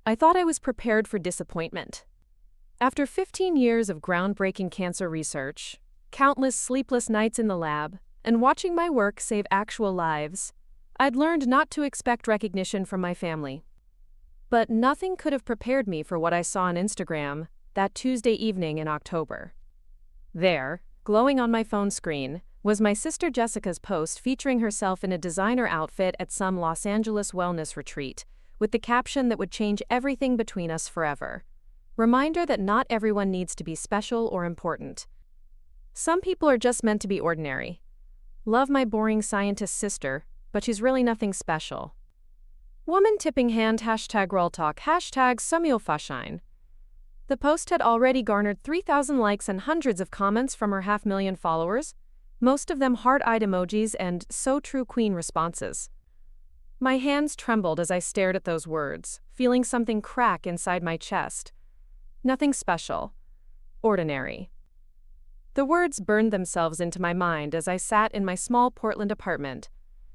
I thought I was prepared for disappointment. After 15 years of groundbreaking cancer research, countless sleepless nights in the lab, and watching my work save actual lives, I'd learned not to expect recognition from my family. But nothing could have prepared me for what I saw on Instagram that Tuesday evening in October. There, glowing on my phone screen, was my sister Jessica's post featuring herself in a designer outfit at some Los Angeles wellness retreat, with the caption that would change everything between us forever. Reminder that not everyone needs to be special or important. Some people are just meant to be ordinary. Love my boring scientist sister, but she's really nothing special. Woman tipping hand #RealTalk #Samuelfaschein. The post had already garnered 3,000 likes and hundreds of comments from her 500,000 followers, most of them heart-eyed emojis and "so true queen" responses. My hands trembled as I stared at those words, feeling something crack inside my chest. Nothing special. Ordinary. The words burned themselves into my mind as I sat in my small Portland apartment,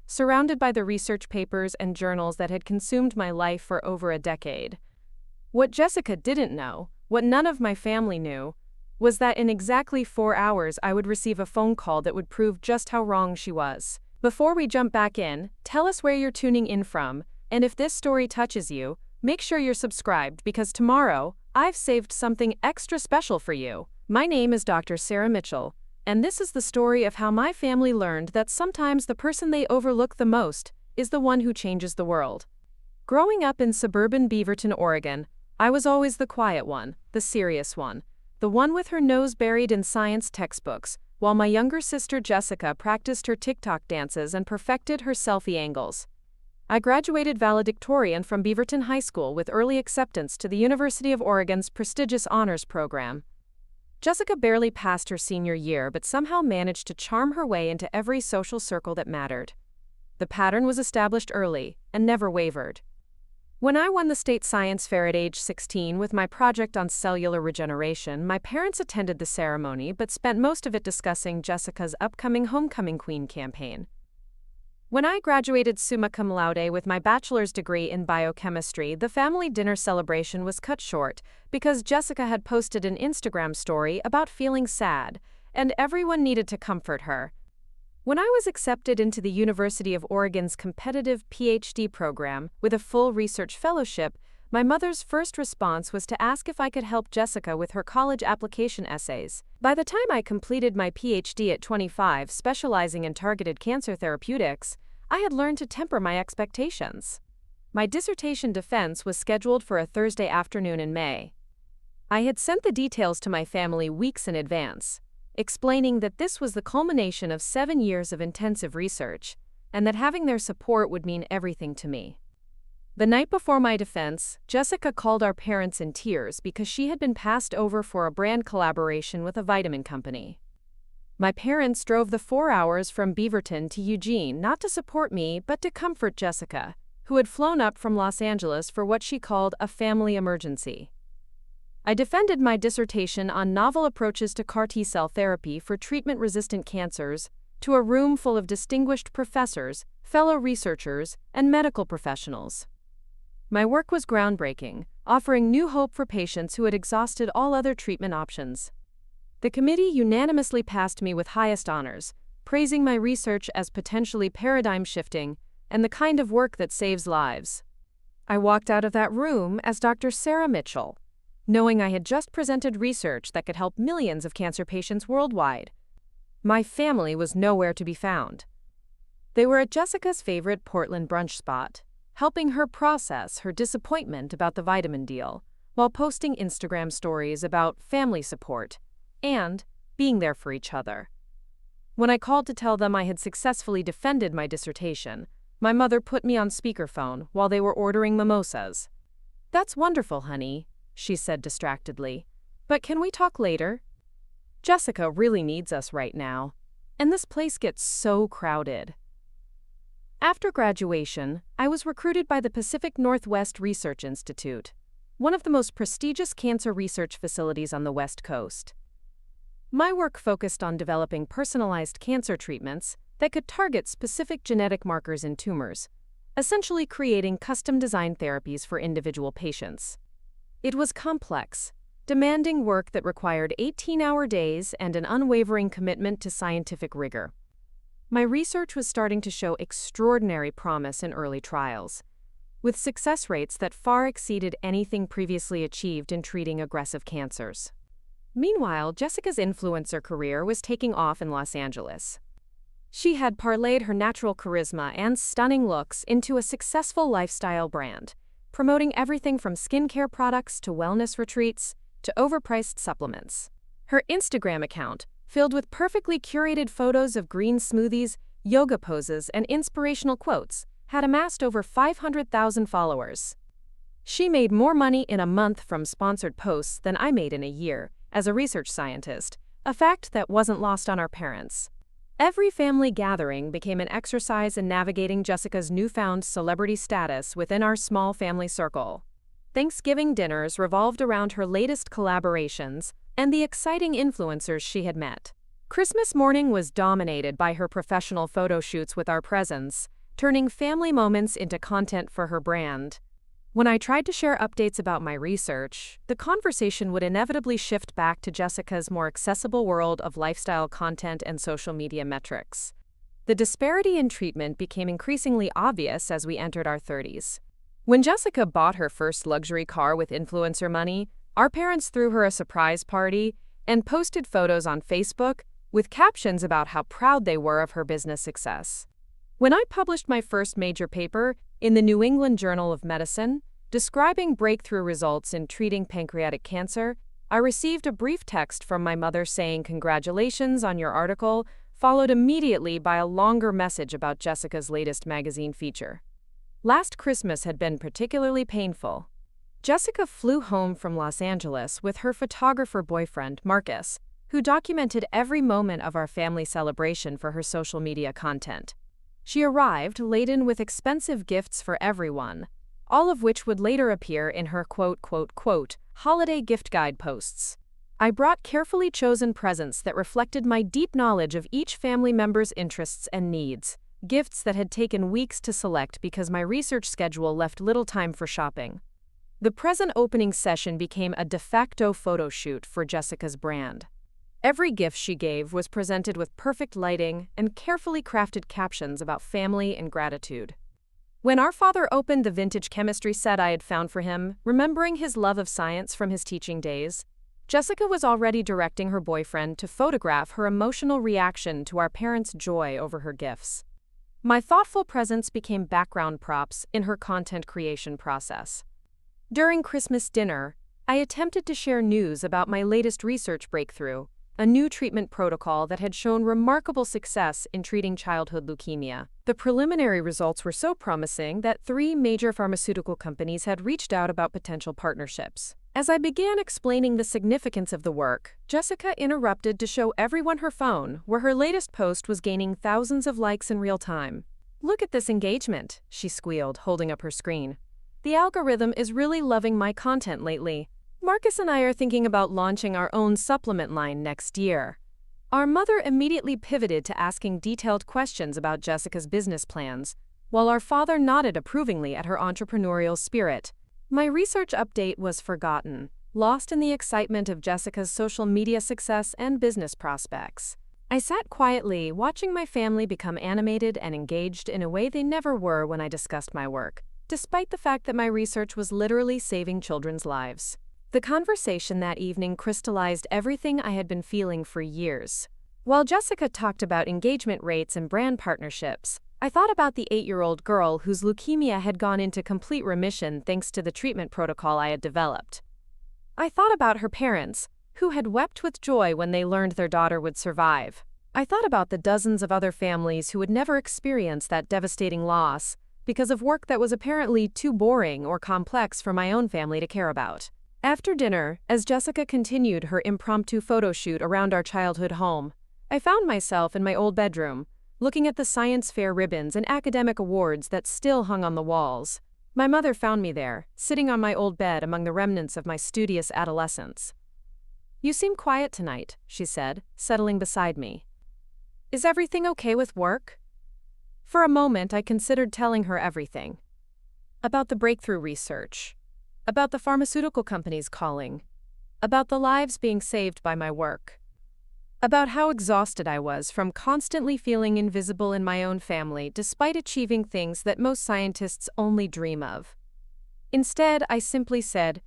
surrounded by the research papers and journals that had consumed my life for over a decade. What Jessica didn't know, what none of my family knew, was that in exactly 4 hours I would receive a phone call that would prove just how wrong she was. Before we jump back in, tell us where you're tuning in from, and if this story touches you, make sure you're subscribed because tomorrow, I've saved something extra special for you. My name is Dr. Sarah Mitchell, and this is the story of how my family learned that sometimes the person they overlook the most is the one who changes the world. Growing up in suburban Beaverton, Oregon, I was always the quiet one, the serious one, the one with her nose buried in science textbooks, while my younger sister Jessica practiced her TikTok dances and perfected her selfie angles. I graduated valedictorian from Beaverton High School with early acceptance to the University of Oregon's prestigious honors program. Jessica barely passed her senior year but somehow managed to charm her way into every social circle that mattered. The pattern was established early and never wavered. When I won the state science fair at age 16 with my project on cellular regeneration, my parents attended the ceremony but spent most of it discussing Jessica's upcoming Homecoming Queen campaign. When I graduated summa cum laude with my bachelor's degree in biochemistry, the family dinner celebration was cut short because Jessica had posted an Instagram story about feeling sad, and everyone needed to comfort her. When I was accepted into the University of Oregon's competitive PhD program with a full research fellowship, my mother's first response was to ask if I could help Jessica with her college application essays. By the time I completed my PhD at 25, specializing in targeted cancer therapeutics, I had learned to temper my expectations. My dissertation defense was scheduled for a Thursday afternoon in May. I had sent the details to my family weeks in advance, explaining that this was the culmination of 7 years of intensive research, and that having their support would mean everything to me. The night before my defense, Jessica called our parents in tears because she had been passed over for a brand collaboration with a vitamin company. My parents drove the 4 hours from Beaverton to Eugene not to support me but to comfort Jessica, who had flown up from Los Angeles for what she called a family emergency. I defended my dissertation on novel approaches to CAR T-cell therapy for treatment-resistant cancers to a room full of distinguished professors, fellow researchers, and medical professionals. My work was groundbreaking, offering new hope for patients who had exhausted all other treatment options. The committee unanimously passed me with highest honors, praising my research as potentially paradigm-shifting and the kind of work that saves lives. I walked out of that room as Dr. Sarah Mitchell, knowing I had just presented research that could help millions of cancer patients worldwide. My family was nowhere to be found. They were at Jessica's favorite Portland brunch spot, helping her process her disappointment about the vitamin deal, while posting Instagram stories about family support and being there for each other. When I called to tell them I had successfully defended my dissertation, my mother put me on speakerphone while they were ordering mimosas. "That's wonderful, honey," she said distractedly. "But can we talk later? Jessica really needs us right now, and this place gets so crowded." After graduation, I was recruited by the Pacific Northwest Research Institute, one of the most prestigious cancer research facilities on the West Coast. My work focused on developing personalized cancer treatments that could target specific genetic markers in tumors, essentially creating custom-designed therapies for individual patients. It was complex, demanding work that required 18-hour days and an unwavering commitment to scientific rigor. My research was starting to show extraordinary promise in early trials, with success rates that far exceeded anything previously achieved in treating aggressive cancers. Meanwhile, Jessica's influencer career was taking off in Los Angeles. She had parlayed her natural charisma and stunning looks into a successful lifestyle brand, promoting everything from skincare products to wellness retreats to overpriced supplements. Her Instagram account, filled with perfectly curated photos of green smoothies, yoga poses, and inspirational quotes, had amassed over 500,000 followers. She made more money in a month from sponsored posts than I made in a year as a research scientist, a fact that wasn't lost on our parents. Every family gathering became an exercise in navigating Jessica's newfound celebrity status within our small family circle. Thanksgiving dinners revolved around her latest collaborations and the exciting influencers she had met. Christmas morning was dominated by her professional photo shoots with our presence, turning family moments into content for her brand. When I tried to share updates about my research, the conversation would inevitably shift back to Jessica's more accessible world of lifestyle content and social media metrics. The disparity in treatment became increasingly obvious as we entered our 30s. When Jessica bought her first luxury car with influencer money, our parents threw her a surprise party and posted photos on Facebook with captions about how proud they were of her business success. When I published my first major paper in the New England Journal of Medicine, describing breakthrough results in treating pancreatic cancer, I received a brief text from my mother saying, "Congratulations on your article," followed immediately by a longer message about Jessica's latest magazine feature. Last Christmas had been particularly painful. Jessica flew home from Los Angeles with her photographer boyfriend, Marcus, who documented every moment of our family celebration for her social media content. She arrived laden with expensive gifts for everyone, all of which would later appear in her quote, holiday gift guide posts. I brought carefully chosen presents that reflected my deep knowledge of each family member's interests and needs, gifts that had taken weeks to select because my research schedule left little time for shopping. The present opening session became a de facto photo shoot for Jessica's brand. Every gift she gave was presented with perfect lighting and carefully crafted captions about family and gratitude. When our father opened the vintage chemistry set I had found for him, remembering his love of science from his teaching days, Jessica was already directing her boyfriend to photograph her emotional reaction to our parents' joy over her gifts. My thoughtful presence became background props in her content creation process. During Christmas dinner, I attempted to share news about my latest research breakthrough, a new treatment protocol that had shown remarkable success in treating childhood leukemia. The preliminary results were so promising that 3 major pharmaceutical companies had reached out about potential partnerships. As I began explaining the significance of the work, Jessica interrupted to show everyone her phone, where her latest post was gaining thousands of likes in real time. "Look at this engagement," she squealed, holding up her screen. "The algorithm is really loving my content lately. Marcus and I are thinking about launching our own supplement line next year." Our mother immediately pivoted to asking detailed questions about Jessica's business plans, while our father nodded approvingly at her entrepreneurial spirit. My research update was forgotten, lost in the excitement of Jessica's social media success and business prospects. I sat quietly, watching my family become animated and engaged in a way they never were when I discussed my work, despite the fact that my research was literally saving children's lives. The conversation that evening crystallized everything I had been feeling for years. While Jessica talked about engagement rates and brand partnerships, I thought about the 8-year-old girl whose leukemia had gone into complete remission thanks to the treatment protocol I had developed. I thought about her parents, who had wept with joy when they learned their daughter would survive. I thought about the dozens of other families who would never experience that devastating loss because of work that was apparently too boring or complex for my own family to care about. After dinner, as Jessica continued her impromptu photo shoot around our childhood home, I found myself in my old bedroom, looking at the science fair ribbons and academic awards that still hung on the walls. My mother found me there, sitting on my old bed among the remnants of my studious adolescence. "You seem quiet tonight," she said, settling beside me. "Is everything okay with work?" For a moment, I considered telling her everything. About the breakthrough research. About the pharmaceutical companies calling. About the lives being saved by my work. About how exhausted I was from constantly feeling invisible in my own family despite achieving things that most scientists only dream of. Instead, I simply said,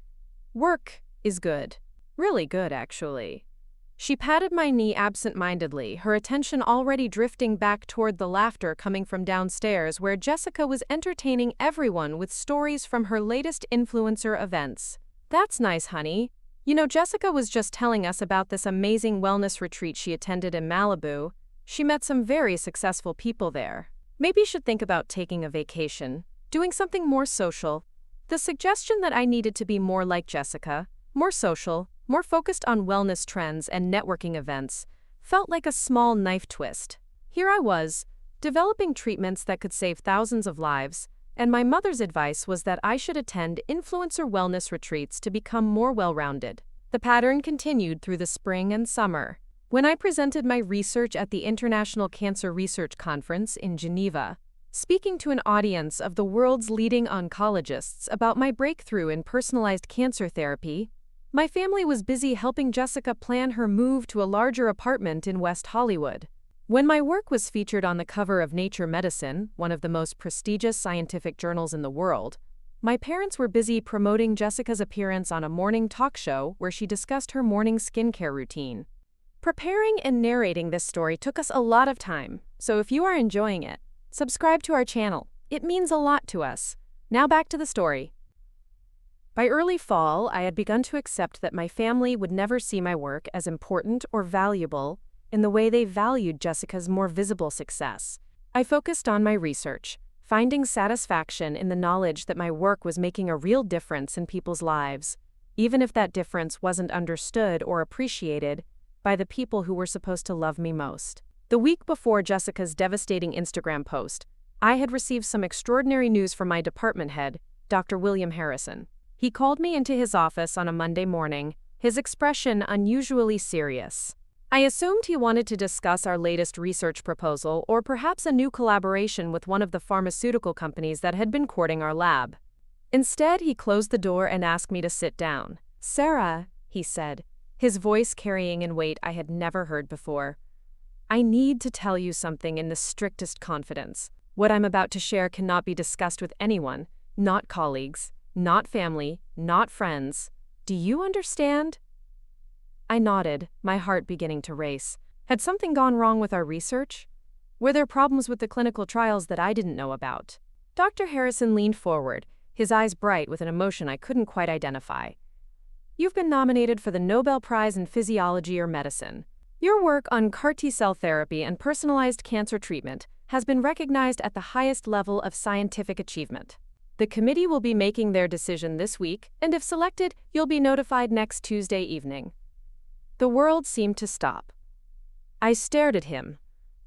"Work is good. Really good, actually." She patted my knee absent-mindedly, her attention already drifting back toward the laughter coming from downstairs where Jessica was entertaining everyone with stories from her latest influencer events. "That's nice, honey. You know, Jessica was just telling us about this amazing wellness retreat she attended in Malibu. She met some very successful people there. Maybe you should think about taking a vacation, doing something more social." The suggestion that I needed to be more like Jessica, more social, more focused on wellness trends and networking events, felt like a small knife twist. Here I was, developing treatments that could save thousands of lives, and my mother's advice was that I should attend influencer wellness retreats to become more well-rounded. The pattern continued through the spring and summer. When I presented my research at the International Cancer Research Conference in Geneva, speaking to an audience of the world's leading oncologists about my breakthrough in personalized cancer therapy, my family was busy helping Jessica plan her move to a larger apartment in West Hollywood. When my work was featured on the cover of Nature Medicine, one of the most prestigious scientific journals in the world, my parents were busy promoting Jessica's appearance on a morning talk show where she discussed her morning skincare routine. Preparing and narrating this story took us a lot of time, so if you are enjoying it, subscribe to our channel. It means a lot to us. Now back to the story. By early fall, I had begun to accept that my family would never see my work as important or valuable in the way they valued Jessica's more visible success. I focused on my research, finding satisfaction in the knowledge that my work was making a real difference in people's lives, even if that difference wasn't understood or appreciated by the people who were supposed to love me most. The week before Jessica's devastating Instagram post, I had received some extraordinary news from my department head, Dr. William Harrison. He called me into his office on a Monday morning, his expression unusually serious. I assumed he wanted to discuss our latest research proposal or perhaps a new collaboration with one of the pharmaceutical companies that had been courting our lab. Instead, he closed the door and asked me to sit down. "Sarah," he said, his voice carrying in weight I had never heard before, "I need to tell you something in the strictest confidence. What I'm about to share cannot be discussed with anyone, not colleagues, not family, not friends. Do you understand?" I nodded, my heart beginning to race. Had something gone wrong with our research? Were there problems with the clinical trials that I didn't know about? Dr. Harrison leaned forward, his eyes bright with an emotion I couldn't quite identify. "You've been nominated for the Nobel Prize in Physiology or Medicine. Your work on CAR T-cell therapy and personalized cancer treatment has been recognized at the highest level of scientific achievement. The committee will be making their decision this week, and if selected, you'll be notified next Tuesday evening." The world seemed to stop. I stared at him,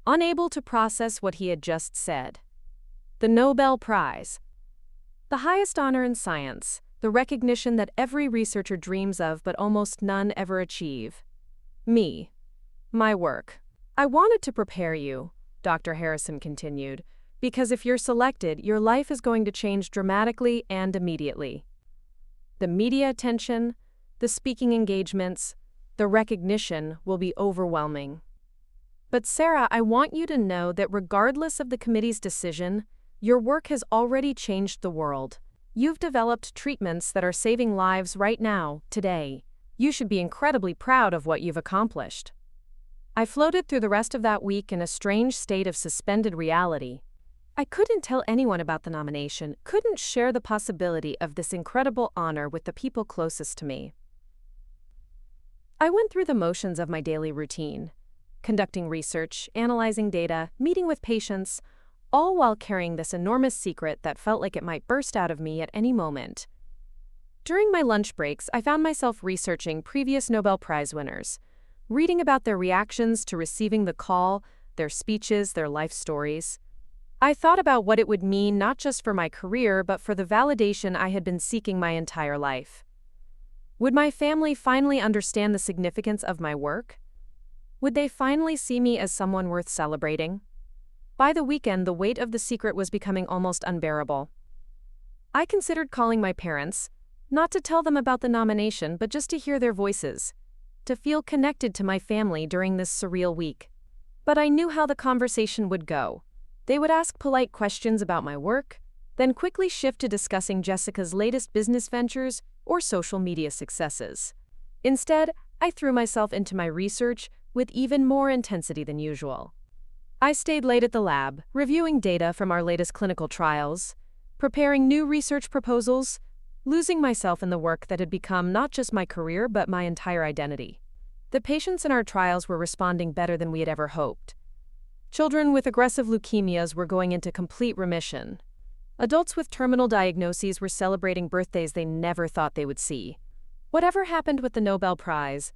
unable to process what he had just said. The Nobel Prize. The highest honor in science, the recognition that every researcher dreams of but almost none ever achieve. Me. My work. "I wanted to prepare you," Dr. Harrison continued, "because if you're selected, your life is going to change dramatically and immediately. The media attention, the speaking engagements, the recognition will be overwhelming. But Sarah, I want you to know that regardless of the committee's decision, your work has already changed the world. You've developed treatments that are saving lives right now, today. You should be incredibly proud of what you've accomplished." I floated through the rest of that week in a strange state of suspended reality. I couldn't tell anyone about the nomination, couldn't share the possibility of this incredible honor with the people closest to me. I went through the motions of my daily routine, conducting research, analyzing data, meeting with patients, all while carrying this enormous secret that felt like it might burst out of me at any moment. During my lunch breaks, I found myself researching previous Nobel Prize winners, reading about their reactions to receiving the call, their speeches, their life stories. I thought about what it would mean not just for my career but for the validation I had been seeking my entire life. Would my family finally understand the significance of my work? Would they finally see me as someone worth celebrating? By the weekend, the weight of the secret was becoming almost unbearable. I considered calling my parents, not to tell them about the nomination, but just to hear their voices, to feel connected to my family during this surreal week. But I knew how the conversation would go. They would ask polite questions about my work, then quickly shift to discussing Jessica's latest business ventures or social media successes. Instead, I threw myself into my research with even more intensity than usual. I stayed late at the lab, reviewing data from our latest clinical trials, preparing new research proposals, losing myself in the work that had become not just my career but my entire identity. The patients in our trials were responding better than we had ever hoped. Children with aggressive leukemias were going into complete remission. Adults with terminal diagnoses were celebrating birthdays they never thought they would see. Whatever happened with the Nobel Prize,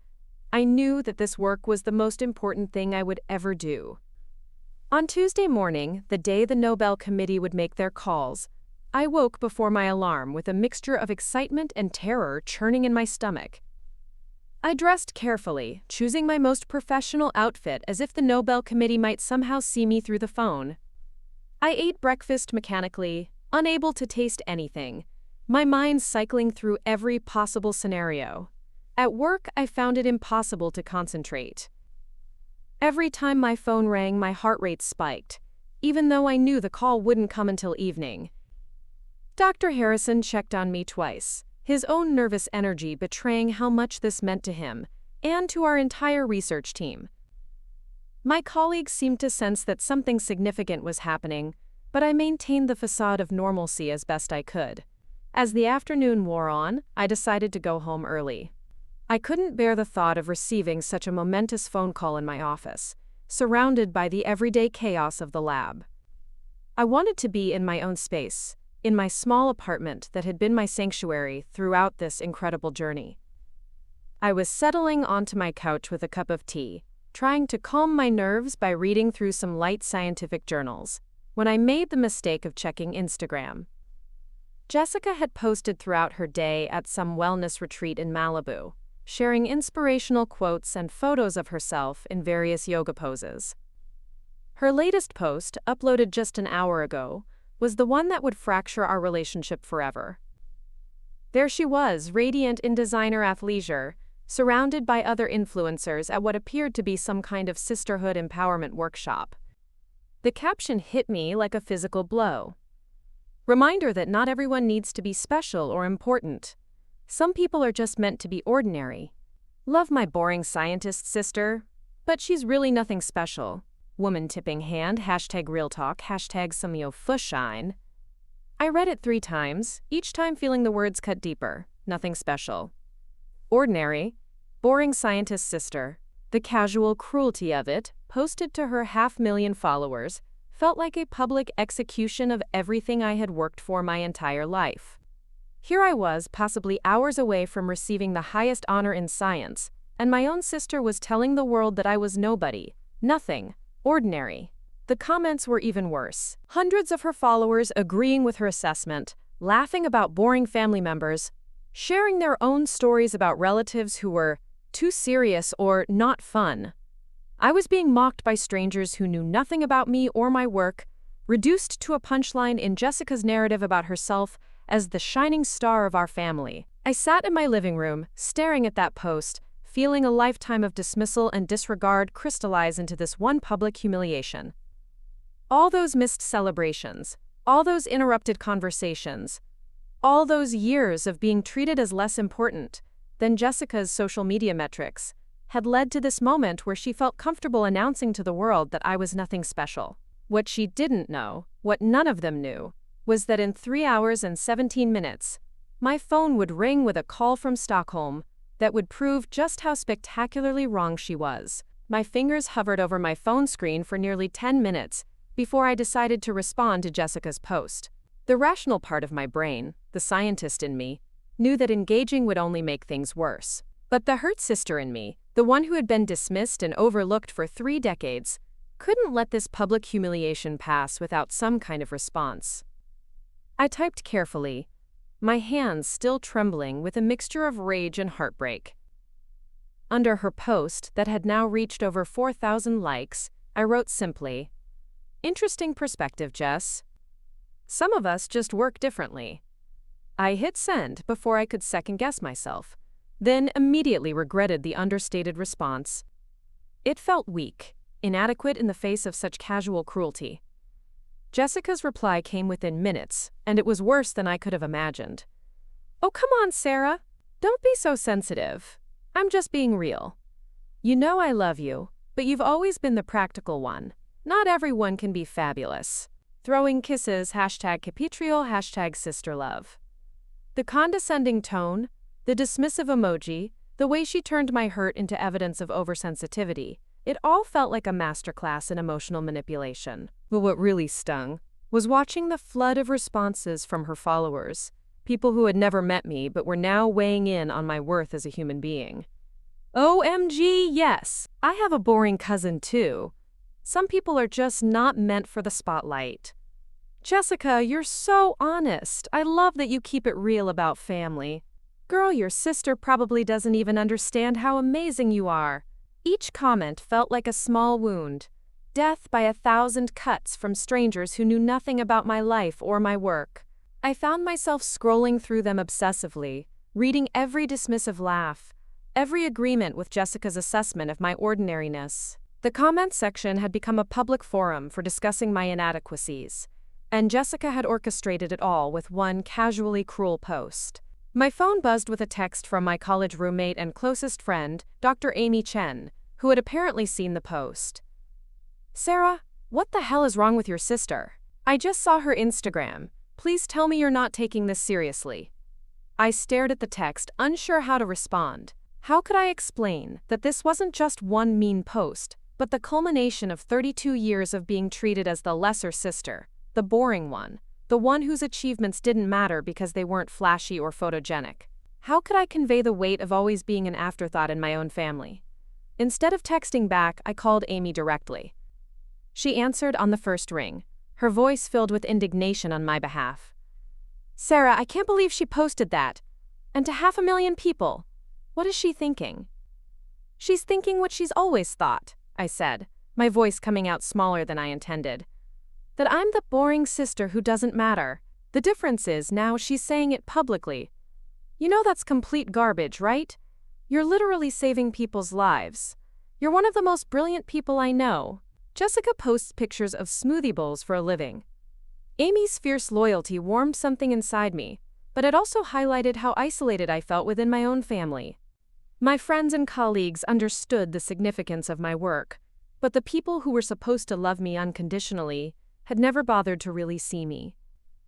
I knew that this work was the most important thing I would ever do. On Tuesday morning, the day the Nobel Committee would make their calls, I woke before my alarm with a mixture of excitement and terror churning in my stomach. I dressed carefully, choosing my most professional outfit as if the Nobel Committee might somehow see me through the phone. I ate breakfast mechanically, unable to taste anything, my mind cycling through every possible scenario. At work, I found it impossible to concentrate. Every time my phone rang, my heart rate spiked, even though I knew the call wouldn't come until evening. Dr. Harrison checked on me twice, his own nervous energy betraying how much this meant to him and to our entire research team. My colleagues seemed to sense that something significant was happening, but I maintained the facade of normalcy as best I could. As the afternoon wore on, I decided to go home early. I couldn't bear the thought of receiving such a momentous phone call in my office, surrounded by the everyday chaos of the lab. I wanted to be in my own space, in my small apartment that had been my sanctuary throughout this incredible journey. I was settling onto my couch with a cup of tea, trying to calm my nerves by reading through some light scientific journals, when I made the mistake of checking Instagram. Jessica had posted throughout her day at some wellness retreat in Malibu, sharing inspirational quotes and photos of herself in various yoga poses. Her latest post, uploaded just an hour ago, was the one that would fracture our relationship forever. There she was, radiant in designer athleisure, surrounded by other influencers at what appeared to be some kind of sisterhood empowerment workshop. The caption hit me like a physical blow. Reminder that not everyone needs to be special or important. Some people are just meant to be ordinary. Love my boring scientist sister, but she's really nothing special. Woman tipping hand, #real talk, #some-yo-fushine. I read it 3 times, each time feeling the words cut deeper. Nothing special. Ordinary, boring scientist sister. The casual cruelty of it, posted to her 500,000 followers, felt like a public execution of everything I had worked for my entire life. Here I was, possibly hours away from receiving the highest honor in science, and my own sister was telling the world that I was nobody, nothing, ordinary. The comments were even worse. Hundreds of her followers agreeing with her assessment, laughing about boring family members, sharing their own stories about relatives who were too serious or not fun. I was being mocked by strangers who knew nothing about me or my work, reduced to a punchline in Jessica's narrative about herself as the shining star of our family. I sat in my living room, staring at that post, feeling a lifetime of dismissal and disregard crystallize into this one public humiliation. All those missed celebrations, all those interrupted conversations, all those years of being treated as less important than Jessica's social media metrics had led to this moment where she felt comfortable announcing to the world that I was nothing special. What she didn't know, what none of them knew, was that in 3 hours and 17 minutes, my phone would ring with a call from Stockholm that would prove just how spectacularly wrong she was. My fingers hovered over my phone screen for nearly 10 minutes before I decided to respond to Jessica's post. The rational part of my brain, the scientist in me, knew that engaging would only make things worse. But the hurt sister in me, the one who had been dismissed and overlooked for 3 decades, couldn't let this public humiliation pass without some kind of response. I typed carefully, my hands still trembling with a mixture of rage and heartbreak. Under her post that had now reached over 4,000 likes, I wrote simply, Interesting perspective, Jess. Some of us just work differently. I hit send before I could second-guess myself, then immediately regretted the understated response. It felt weak, inadequate in the face of such casual cruelty. Jessica's reply came within minutes, and it was worse than I could have imagined. "Oh, come on, Sarah. Don't be so sensitive. I'm just being real. You know I love you, but you've always been the practical one. Not everyone can be fabulous. Throwing kisses, #Capitriol, #sisterlove. The condescending tone, the dismissive emoji, the way she turned my hurt into evidence of oversensitivity, it all felt like a masterclass in emotional manipulation. But what really stung was watching the flood of responses from her followers, people who had never met me but were now weighing in on my worth as a human being. OMG, yes, I have a boring cousin too. Some people are just not meant for the spotlight. Jessica, you're so honest. I love that you keep it real about family. Girl, your sister probably doesn't even understand how amazing you are. Each comment felt like a small wound. Death by 1,000 cuts from strangers who knew nothing about my life or my work. I found myself scrolling through them obsessively, reading every dismissive laugh, every agreement with Jessica's assessment of my ordinariness. The comments section had become a public forum for discussing my inadequacies, and Jessica had orchestrated it all with one casually cruel post. My phone buzzed with a text from my college roommate and closest friend, Dr. Amy Chen, who had apparently seen the post. "Sarah, what the hell is wrong with your sister? I just saw her Instagram. Please tell me you're not taking this seriously." I stared at the text, unsure how to respond. How could I explain that this wasn't just one mean post, but the culmination of 32 years of being treated as the lesser sister, the boring one, the one whose achievements didn't matter because they weren't flashy or photogenic? How could I convey the weight of always being an afterthought in my own family? Instead of texting back, I called Amy directly. She answered on the first ring, her voice filled with indignation on my behalf. "Sarah, I can't believe she posted that. And to 500,000 people. What is she thinking?" "She's thinking what she's always thought," I said, my voice coming out smaller than I intended. "That I'm the boring sister who doesn't matter. The difference is now she's saying it publicly. You know that's complete garbage, right? You're literally saving people's lives. You're one of the most brilliant people I know." Jessica posts pictures of smoothie bowls for a living. Amy's fierce loyalty warmed something inside me, but it also highlighted how isolated I felt within my own family. My friends and colleagues understood the significance of my work, but the people who were supposed to love me unconditionally had never bothered to really see me.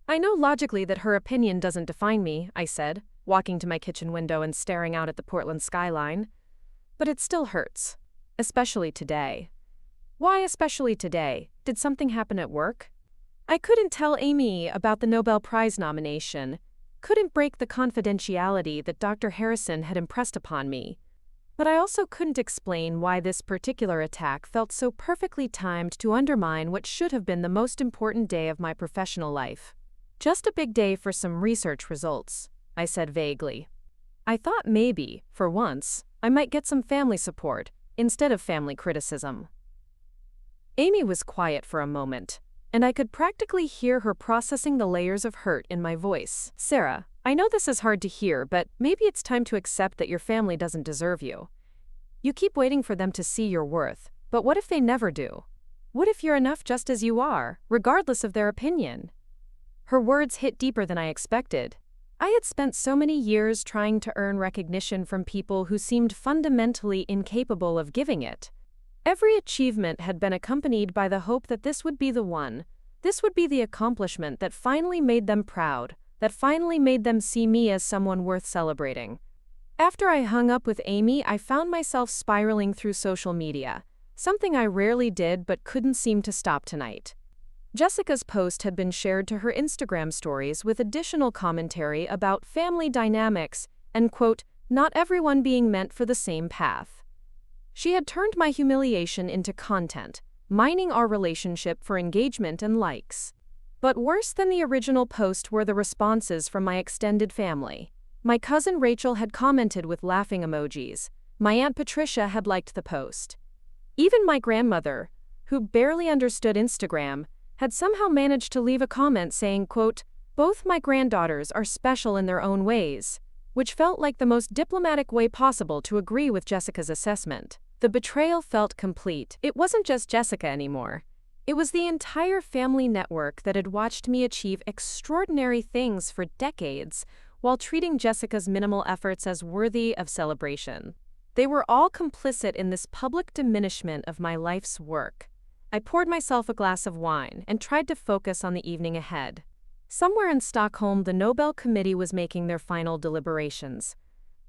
"I know logically that her opinion doesn't define me," I said, walking to my kitchen window and staring out at the Portland skyline. "But it still hurts, especially today." "Why especially today? Did something happen at work?" I couldn't tell Amy about the Nobel Prize nomination, couldn't break the confidentiality that Dr. Harrison had impressed upon me. But I also couldn't explain why this particular attack felt so perfectly timed to undermine what should have been the most important day of my professional life. "Just a big day for some research results," I said vaguely. I thought maybe, for once, I might get some family support instead of family criticism. Amy was quiet for a moment, and I could practically hear her processing the layers of hurt in my voice. "Sarah, I know this is hard to hear, but maybe it's time to accept that your family doesn't deserve you. You keep waiting for them to see your worth, but what if they never do? What if you're enough just as you are, regardless of their opinion?" Her words hit deeper than I expected. I had spent so many years trying to earn recognition from people who seemed fundamentally incapable of giving it. Every achievement had been accompanied by the hope that this would be the one, this would be the accomplishment that finally made them proud, that finally made them see me as someone worth celebrating. After I hung up with Amy, I found myself spiraling through social media, something I rarely did but couldn't seem to stop tonight. Jessica's post had been shared to her Instagram stories with additional commentary about family dynamics and, quote, "not everyone being meant for the same path." She had turned my humiliation into content, mining our relationship for engagement and likes. But worse than the original post were the responses from my extended family. My cousin Rachel had commented with laughing emojis. My Aunt Patricia had liked the post. Even my grandmother, who barely understood Instagram, had somehow managed to leave a comment saying, quote, "Both my granddaughters are special in their own ways," which felt like the most diplomatic way possible to agree with Jessica's assessment. The betrayal felt complete. It wasn't just Jessica anymore. It was the entire family network that had watched me achieve extraordinary things for decades, while treating Jessica's minimal efforts as worthy of celebration. They were all complicit in this public diminishment of my life's work. I poured myself a glass of wine and tried to focus on the evening ahead. Somewhere in Stockholm, the Nobel Committee was making their final deliberations.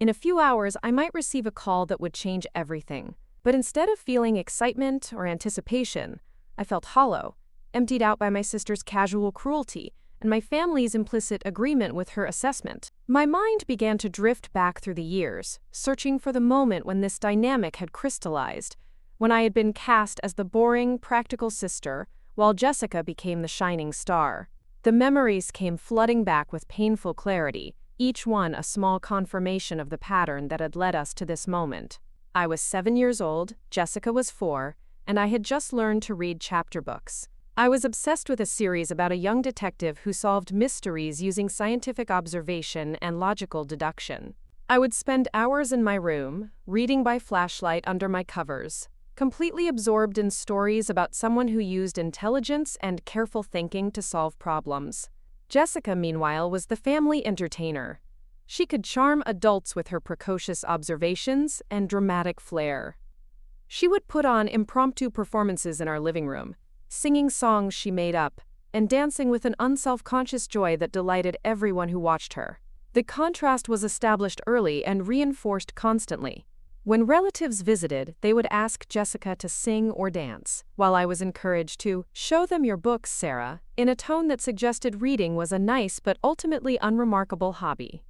In a few hours, I might receive a call that would change everything. But instead of feeling excitement or anticipation, I felt hollow, emptied out by my sister's casual cruelty and my family's implicit agreement with her assessment. My mind began to drift back through the years, searching for the moment when this dynamic had crystallized, when I had been cast as the boring, practical sister, while Jessica became the shining star. The memories came flooding back with painful clarity, each one a small confirmation of the pattern that had led us to this moment. I was 7 years old, Jessica was 4, and I had just learned to read chapter books. I was obsessed with a series about a young detective who solved mysteries using scientific observation and logical deduction. I would spend hours in my room, reading by flashlight under my covers, completely absorbed in stories about someone who used intelligence and careful thinking to solve problems. Jessica, meanwhile, was the family entertainer. She could charm adults with her precocious observations and dramatic flair. She would put on impromptu performances in our living room, singing songs she made up, and dancing with an unselfconscious joy that delighted everyone who watched her. The contrast was established early and reinforced constantly. When relatives visited, they would ask Jessica to sing or dance, while I was encouraged to "show them your books, Sarah," in a tone that suggested reading was a nice but ultimately unremarkable hobby.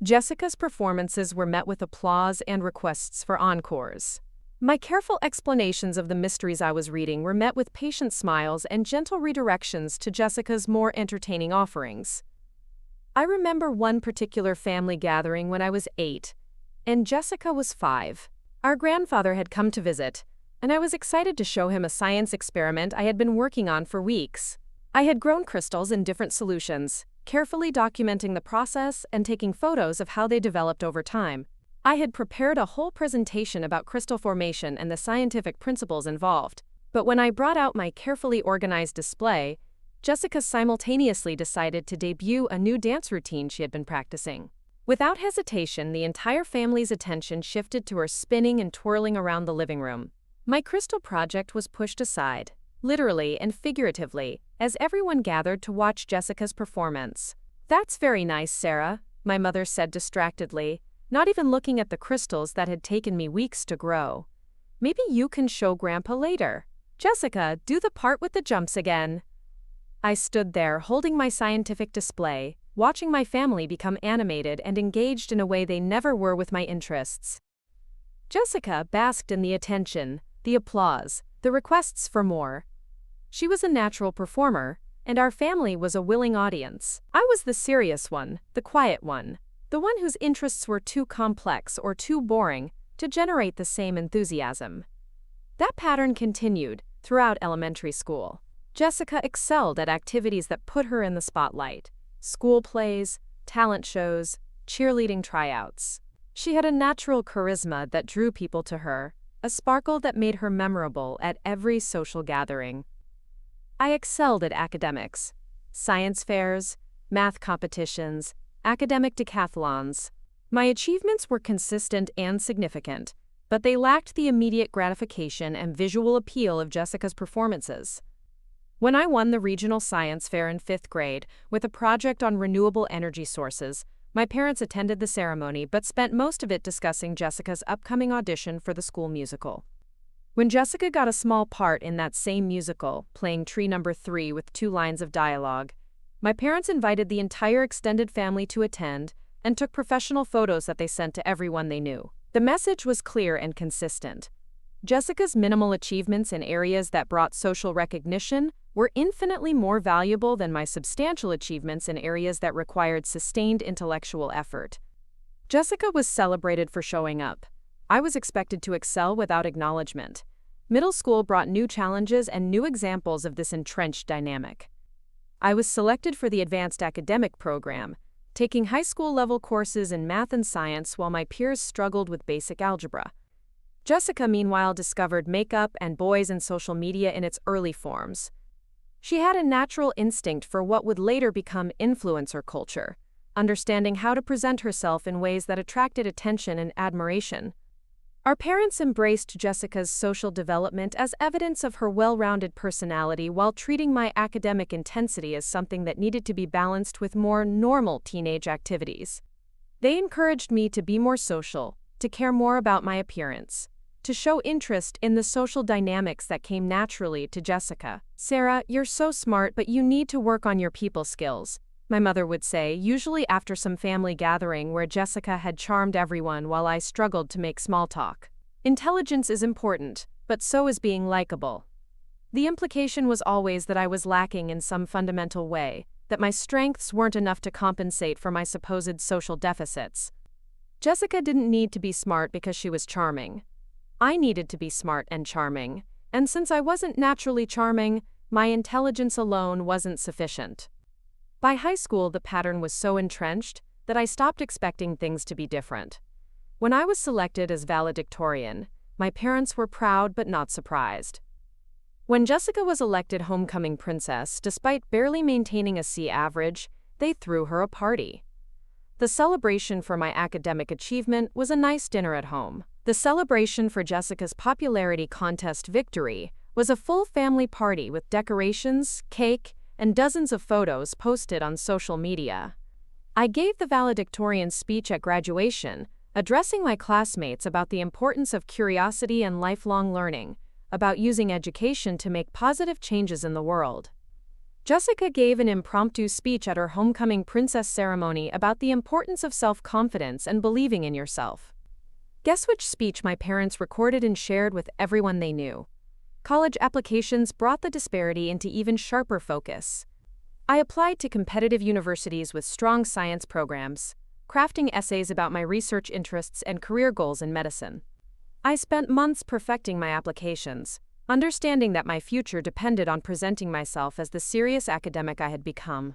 Jessica's performances were met with applause and requests for encores. My careful explanations of the mysteries I was reading were met with patient smiles and gentle redirections to Jessica's more entertaining offerings. I remember one particular family gathering when I was 8, and Jessica was 5. Our grandfather had come to visit, and I was excited to show him a science experiment I had been working on for weeks. I had grown crystals in different solutions, carefully documenting the process and taking photos of how they developed over time. I had prepared a whole presentation about crystal formation and the scientific principles involved. But when I brought out my carefully organized display, Jessica simultaneously decided to debut a new dance routine she had been practicing. Without hesitation, the entire family's attention shifted to her spinning and twirling around the living room. My crystal project was pushed aside, literally and figuratively, as everyone gathered to watch Jessica's performance. "That's very nice, Sarah," my mother said distractedly, not even looking at the crystals that had taken me weeks to grow. "Maybe you can show Grandpa later. Jessica, do the part with the jumps again." I stood there holding my scientific display, watching my family become animated and engaged in a way they never were with my interests. Jessica basked in the attention, the applause, the requests for more. She was a natural performer, and our family was a willing audience. I was the serious one, the quiet one, the one whose interests were too complex or too boring to generate the same enthusiasm. That pattern continued throughout elementary school. Jessica excelled at activities that put her in the spotlight: school plays, talent shows, cheerleading tryouts. She had a natural charisma that drew people to her, a sparkle that made her memorable at every social gathering. I excelled at academics, science fairs, math competitions, academic decathlons. My achievements were consistent and significant, but they lacked the immediate gratification and visual appeal of Jessica's performances. When I won the regional science fair in 5th grade with a project on renewable energy sources, my parents attended the ceremony but spent most of it discussing Jessica's upcoming audition for the school musical. When Jessica got a small part in that same musical, playing Tree Number 3 with 2 lines of dialogue, my parents invited the entire extended family to attend and took professional photos that they sent to everyone they knew. The message was clear and consistent. Jessica's minimal achievements in areas that brought social recognition were infinitely more valuable than my substantial achievements in areas that required sustained intellectual effort. Jessica was celebrated for showing up. I was expected to excel without acknowledgement. Middle school brought new challenges and new examples of this entrenched dynamic. I was selected for the advanced academic program, taking high school-level courses in math and science while my peers struggled with basic algebra. Jessica, meanwhile, discovered makeup and boys and social media in its early forms. She had a natural instinct for what would later become influencer culture, understanding how to present herself in ways that attracted attention and admiration. Our parents embraced Jessica's social development as evidence of her well-rounded personality while treating my academic intensity as something that needed to be balanced with more normal teenage activities. They encouraged me to be more social, to care more about my appearance, to show interest in the social dynamics that came naturally to Jessica. "Sarah, you're so smart, but you need to work on your people skills," my mother would say, usually after some family gathering where Jessica had charmed everyone while I struggled to make small talk. Intelligence is important, but so is being likable. The implication was always that I was lacking in some fundamental way, that my strengths weren't enough to compensate for my supposed social deficits. Jessica didn't need to be smart because she was charming. I needed to be smart and charming, and since I wasn't naturally charming, my intelligence alone wasn't sufficient. By high school, the pattern was so entrenched that I stopped expecting things to be different. When I was selected as valedictorian, my parents were proud but not surprised. When Jessica was elected homecoming princess, despite barely maintaining a C average, they threw her a party. The celebration for my academic achievement was a nice dinner at home. The celebration for Jessica's popularity contest victory was a full family party with decorations, cake, and dozens of photos posted on social media. I gave the valedictorian speech at graduation, addressing my classmates about the importance of curiosity and lifelong learning, about using education to make positive changes in the world. Jessica gave an impromptu speech at her homecoming princess ceremony about the importance of self-confidence and believing in yourself. Guess which speech my parents recorded and shared with everyone they knew? College applications brought the disparity into even sharper focus. I applied to competitive universities with strong science programs, crafting essays about my research interests and career goals in medicine. I spent months perfecting my applications, understanding that my future depended on presenting myself as the serious academic I had become.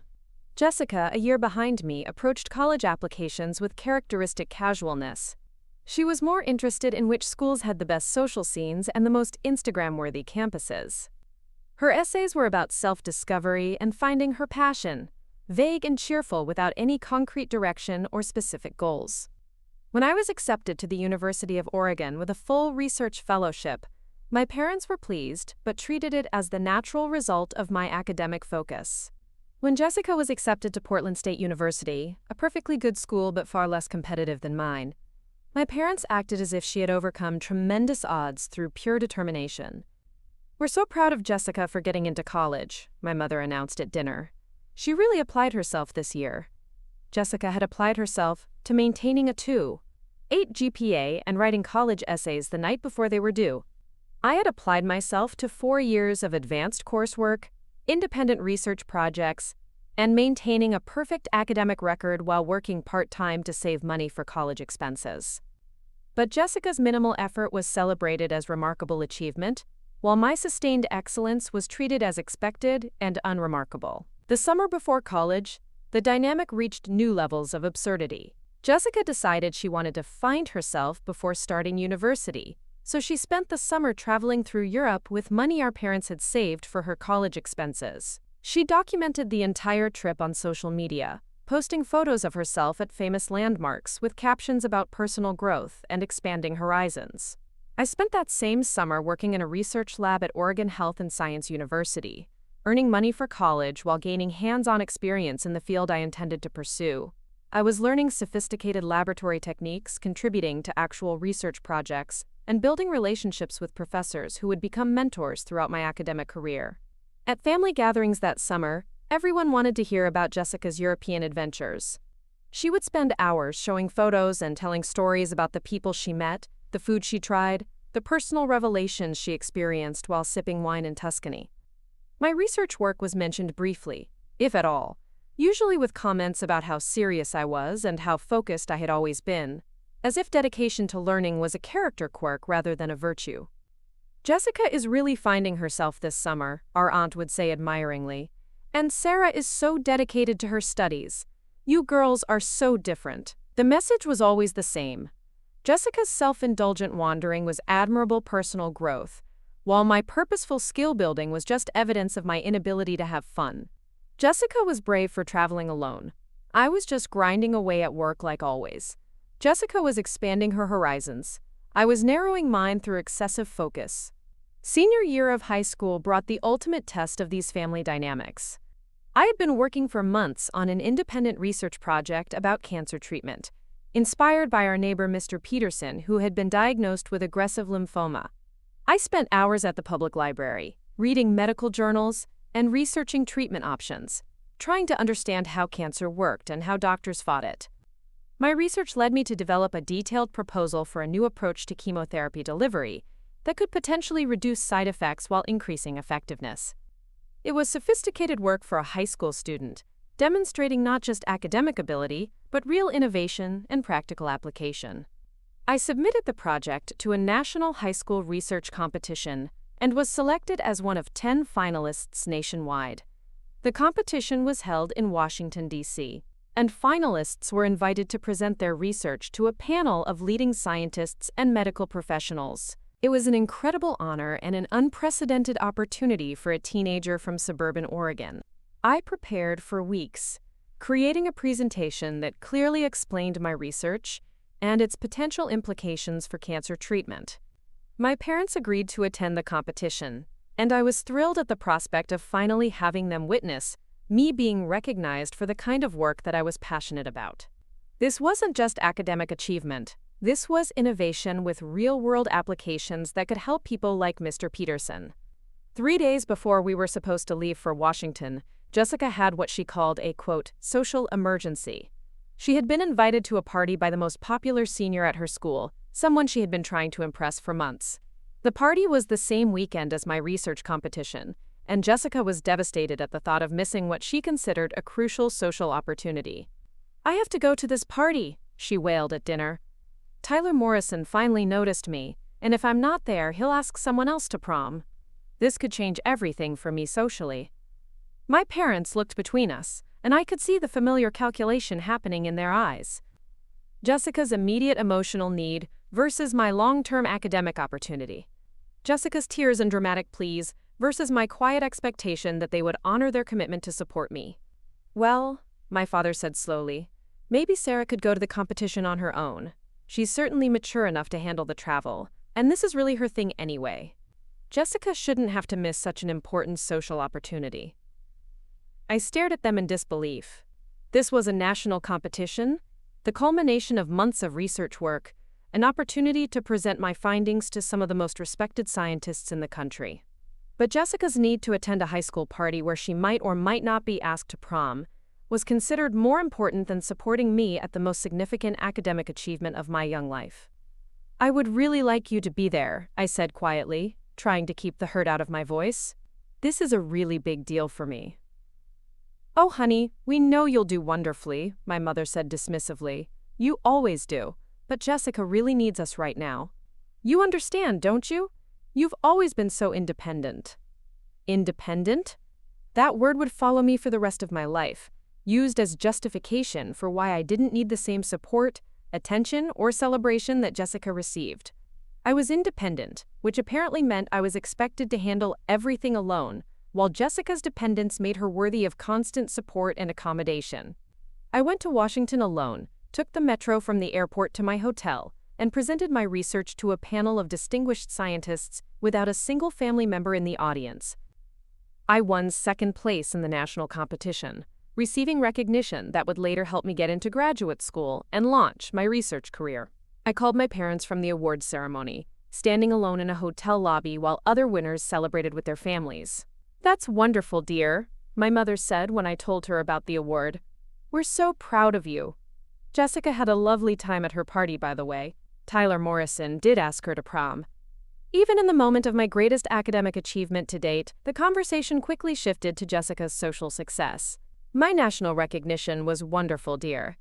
Jessica, a year behind me, approached college applications with characteristic casualness. She was more interested in which schools had the best social scenes and the most Instagram-worthy campuses. Her essays were about self-discovery and finding her passion, vague and cheerful without any concrete direction or specific goals. When I was accepted to the University of Oregon with a full research fellowship, my parents were pleased but treated it as the natural result of my academic focus. When Jessica was accepted to Portland State University, a perfectly good school but far less competitive than mine, my parents acted as if she had overcome tremendous odds through pure determination. "We're so proud of Jessica for getting into college," my mother announced at dinner. "She really applied herself this year." Jessica had applied herself to maintaining a 2.8 GPA and writing college essays the night before they were due. I had applied myself to 4 years of advanced coursework, independent research projects, and maintaining a perfect academic record while working part-time to save money for college expenses. But Jessica's minimal effort was celebrated as remarkable achievement, while my sustained excellence was treated as expected and unremarkable. The summer before college, the dynamic reached new levels of absurdity. Jessica decided she wanted to find herself before starting university, so she spent the summer traveling through Europe with money our parents had saved for her college expenses. She documented the entire trip on social media, posting photos of herself at famous landmarks with captions about personal growth and expanding horizons. I spent that same summer working in a research lab at Oregon Health and Science University, earning money for college while gaining hands-on experience in the field I intended to pursue. I was learning sophisticated laboratory techniques, contributing to actual research projects, and building relationships with professors who would become mentors throughout my academic career. At family gatherings that summer, everyone wanted to hear about Jessica's European adventures. She would spend hours showing photos and telling stories about the people she met, the food she tried, the personal revelations she experienced while sipping wine in Tuscany. My research work was mentioned briefly, if at all, usually with comments about how serious I was and how focused I had always been, as if dedication to learning was a character quirk rather than a virtue. Jessica is really finding herself this summer, our aunt would say admiringly. And Sarah is so dedicated to her studies. You girls are so different. The message was always the same. Jessica's self-indulgent wandering was admirable personal growth, while my purposeful skill building was just evidence of my inability to have fun. Jessica was brave for traveling alone. I was just grinding away at work like always. Jessica was expanding her horizons. I was narrowing mine through excessive focus. Senior year of high school brought the ultimate test of these family dynamics. I had been working for months on an independent research project about cancer treatment, inspired by our neighbor Mr. Peterson, who had been diagnosed with aggressive lymphoma. I spent hours at the public library, reading medical journals and researching treatment options, trying to understand how cancer worked and how doctors fought it. My research led me to develop a detailed proposal for a new approach to chemotherapy delivery that could potentially reduce side effects while increasing effectiveness. It was sophisticated work for a high school student, demonstrating not just academic ability, but real innovation and practical application. I submitted the project to a national high school research competition and was selected as one of 10 finalists nationwide. The competition was held in Washington, D.C., and finalists were invited to present their research to a panel of leading scientists and medical professionals. It was an incredible honor and an unprecedented opportunity for a teenager from suburban Oregon. I prepared for weeks, creating a presentation that clearly explained my research and its potential implications for cancer treatment. My parents agreed to attend the competition, and I was thrilled at the prospect of finally having them witness me being recognized for the kind of work that I was passionate about. This wasn't just academic achievement. This was innovation with real-world applications that could help people like Mr. Peterson. 3 days before we were supposed to leave for Washington, Jessica had what she called a, quote, social emergency. She had been invited to a party by the most popular senior at her school, someone she had been trying to impress for months. The party was the same weekend as my research competition, and Jessica was devastated at the thought of missing what she considered a crucial social opportunity. "I have to go to this party," she wailed at dinner. "Tyler Morrison finally noticed me, and if I'm not there, he'll ask someone else to prom. This could change everything for me socially." My parents looked between us, and I could see the familiar calculation happening in their eyes. Jessica's immediate emotional need versus my long-term academic opportunity. Jessica's tears and dramatic pleas versus my quiet expectation that they would honor their commitment to support me. "Well," my father said slowly, "maybe Sarah could go to the competition on her own. She's certainly mature enough to handle the travel, and this is really her thing anyway. Jessica shouldn't have to miss such an important social opportunity." I stared at them in disbelief. This was a national competition, the culmination of months of research work, an opportunity to present my findings to some of the most respected scientists in the country. But Jessica's need to attend a high school party where she might or might not be asked to prom was considered more important than supporting me at the most significant academic achievement of my young life. "I would really like you to be there," I said quietly, trying to keep the hurt out of my voice. "This is a really big deal for me." "Oh, honey, we know you'll do wonderfully," my mother said dismissively. "You always do, but Jessica really needs us right now. You understand, don't you? You've always been so independent." Independent? That word would follow me for the rest of my life, used as justification for why I didn't need the same support, attention, or celebration that Jessica received. I was independent, which apparently meant I was expected to handle everything alone, while Jessica's dependence made her worthy of constant support and accommodation. I went to Washington alone, took the metro from the airport to my hotel, and presented my research to a panel of distinguished scientists without a single family member in the audience. I won second place in the national competition, receiving recognition that would later help me get into graduate school and launch my research career. I called my parents from the awards ceremony, standing alone in a hotel lobby while other winners celebrated with their families. "That's wonderful, dear," my mother said when I told her about the award. "We're so proud of you." Jessica had a lovely time at her party, by the way. Tyler Morrison did ask her to prom. Even in the moment of my greatest academic achievement to date, the conversation quickly shifted to Jessica's social success. "My national recognition was wonderful, dear."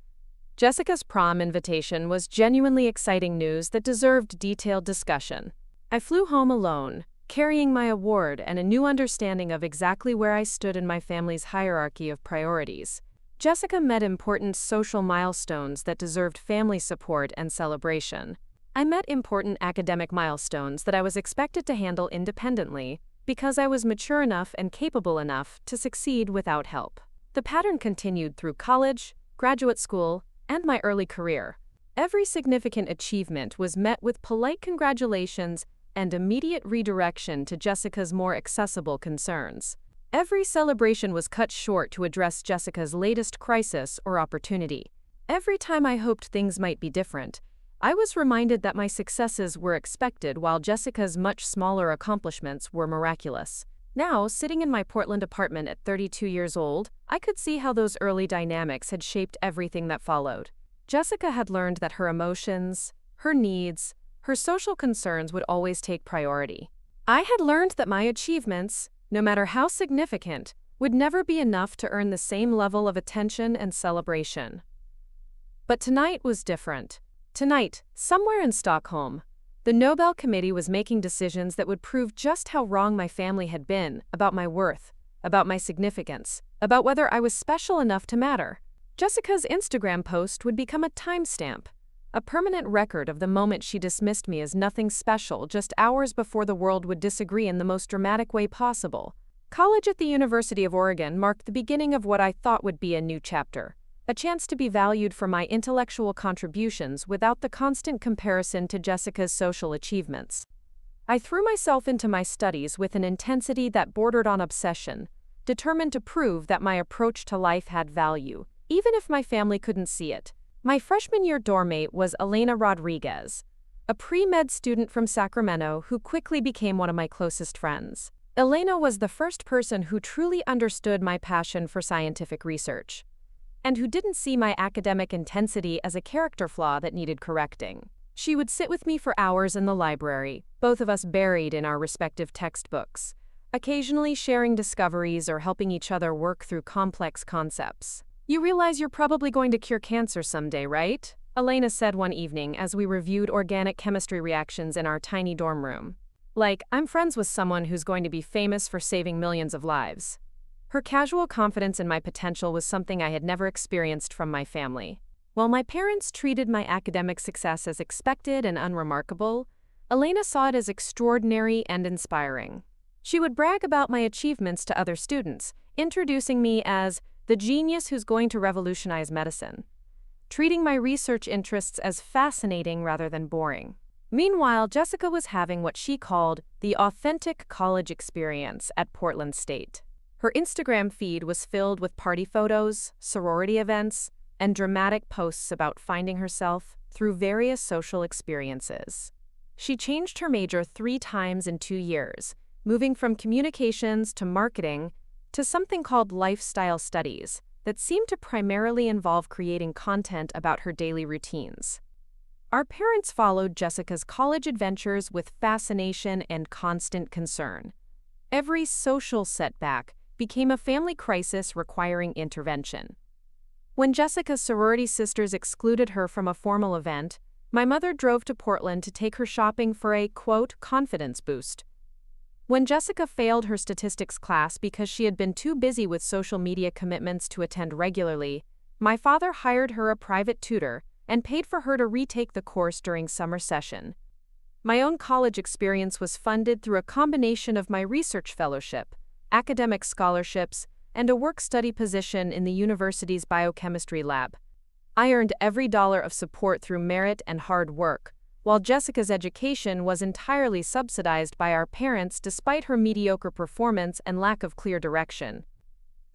Jessica's prom invitation was genuinely exciting news that deserved detailed discussion. I flew home alone, carrying my award and a new understanding of exactly where I stood in my family's hierarchy of priorities. Jessica met important social milestones that deserved family support and celebration. I met important academic milestones that I was expected to handle independently because I was mature enough and capable enough to succeed without help. The pattern continued through college, graduate school, and my early career. Every significant achievement was met with polite congratulations and immediate redirection to Jessica's more accessible concerns. Every celebration was cut short to address Jessica's latest crisis or opportunity. Every time I hoped things might be different, I was reminded that my successes were expected while Jessica's much smaller accomplishments were miraculous. Now, sitting in my Portland apartment at 32 years old, I could see how those early dynamics had shaped everything that followed. Jessica had learned that her emotions, her needs, her social concerns would always take priority. I had learned that my achievements, no matter how significant, would never be enough to earn the same level of attention and celebration. But tonight was different. Tonight, somewhere in Stockholm, the Nobel Committee was making decisions that would prove just how wrong my family had been about my worth, about my significance, about whether I was special enough to matter. Jessica's Instagram post would become a timestamp, a permanent record of the moment she dismissed me as nothing special just hours before the world would disagree in the most dramatic way possible. College at the University of Oregon marked the beginning of what I thought would be a new chapter, a chance to be valued for my intellectual contributions without the constant comparison to Jessica's social achievements. I threw myself into my studies with an intensity that bordered on obsession, determined to prove that my approach to life had value, even if my family couldn't see it. My freshman year dormmate was Elena Rodriguez, a pre-med student from Sacramento who quickly became one of my closest friends. Elena was the first person who truly understood my passion for scientific research, and who didn't see my academic intensity as a character flaw that needed correcting. She would sit with me for hours in the library, both of us buried in our respective textbooks, occasionally sharing discoveries or helping each other work through complex concepts. "You realize you're probably going to cure cancer someday, right?" Elena said one evening as we reviewed organic chemistry reactions in our tiny dorm room. "Like, I'm friends with someone who's going to be famous for saving millions of lives." Her casual confidence in my potential was something I had never experienced from my family. While my parents treated my academic success as expected and unremarkable, Elena saw it as extraordinary and inspiring. She would brag about my achievements to other students, introducing me as the genius who's going to revolutionize medicine, treating my research interests as fascinating rather than boring. Meanwhile, Jessica was having what she called the authentic college experience at Portland State. Her Instagram feed was filled with party photos, sorority events, and dramatic posts about finding herself through various social experiences. She changed her major 3 times in 2 years, moving from communications to marketing to something called lifestyle studies that seemed to primarily involve creating content about her daily routines. Our parents followed Jessica's college adventures with fascination and constant concern. Every social setback became a family crisis requiring intervention. When Jessica's sorority sisters excluded her from a formal event, my mother drove to Portland to take her shopping for a, quote, confidence boost. When Jessica failed her statistics class because she had been too busy with social media commitments to attend regularly, my father hired her a private tutor and paid for her to retake the course during summer session. My own college experience was funded through a combination of my research fellowship, academic scholarships, and a work-study position in the university's biochemistry lab. I earned every dollar of support through merit and hard work, while Jessica's education was entirely subsidized by our parents despite her mediocre performance and lack of clear direction.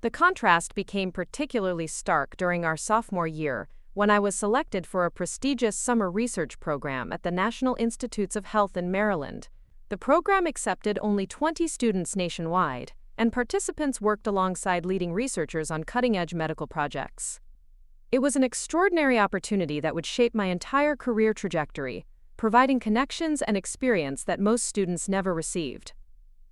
The contrast became particularly stark during our sophomore year when I was selected for a prestigious summer research program at the National Institutes of Health in Maryland. The program accepted only 20 students nationwide, and participants worked alongside leading researchers on cutting-edge medical projects. It was an extraordinary opportunity that would shape my entire career trajectory, providing connections and experience that most students never received.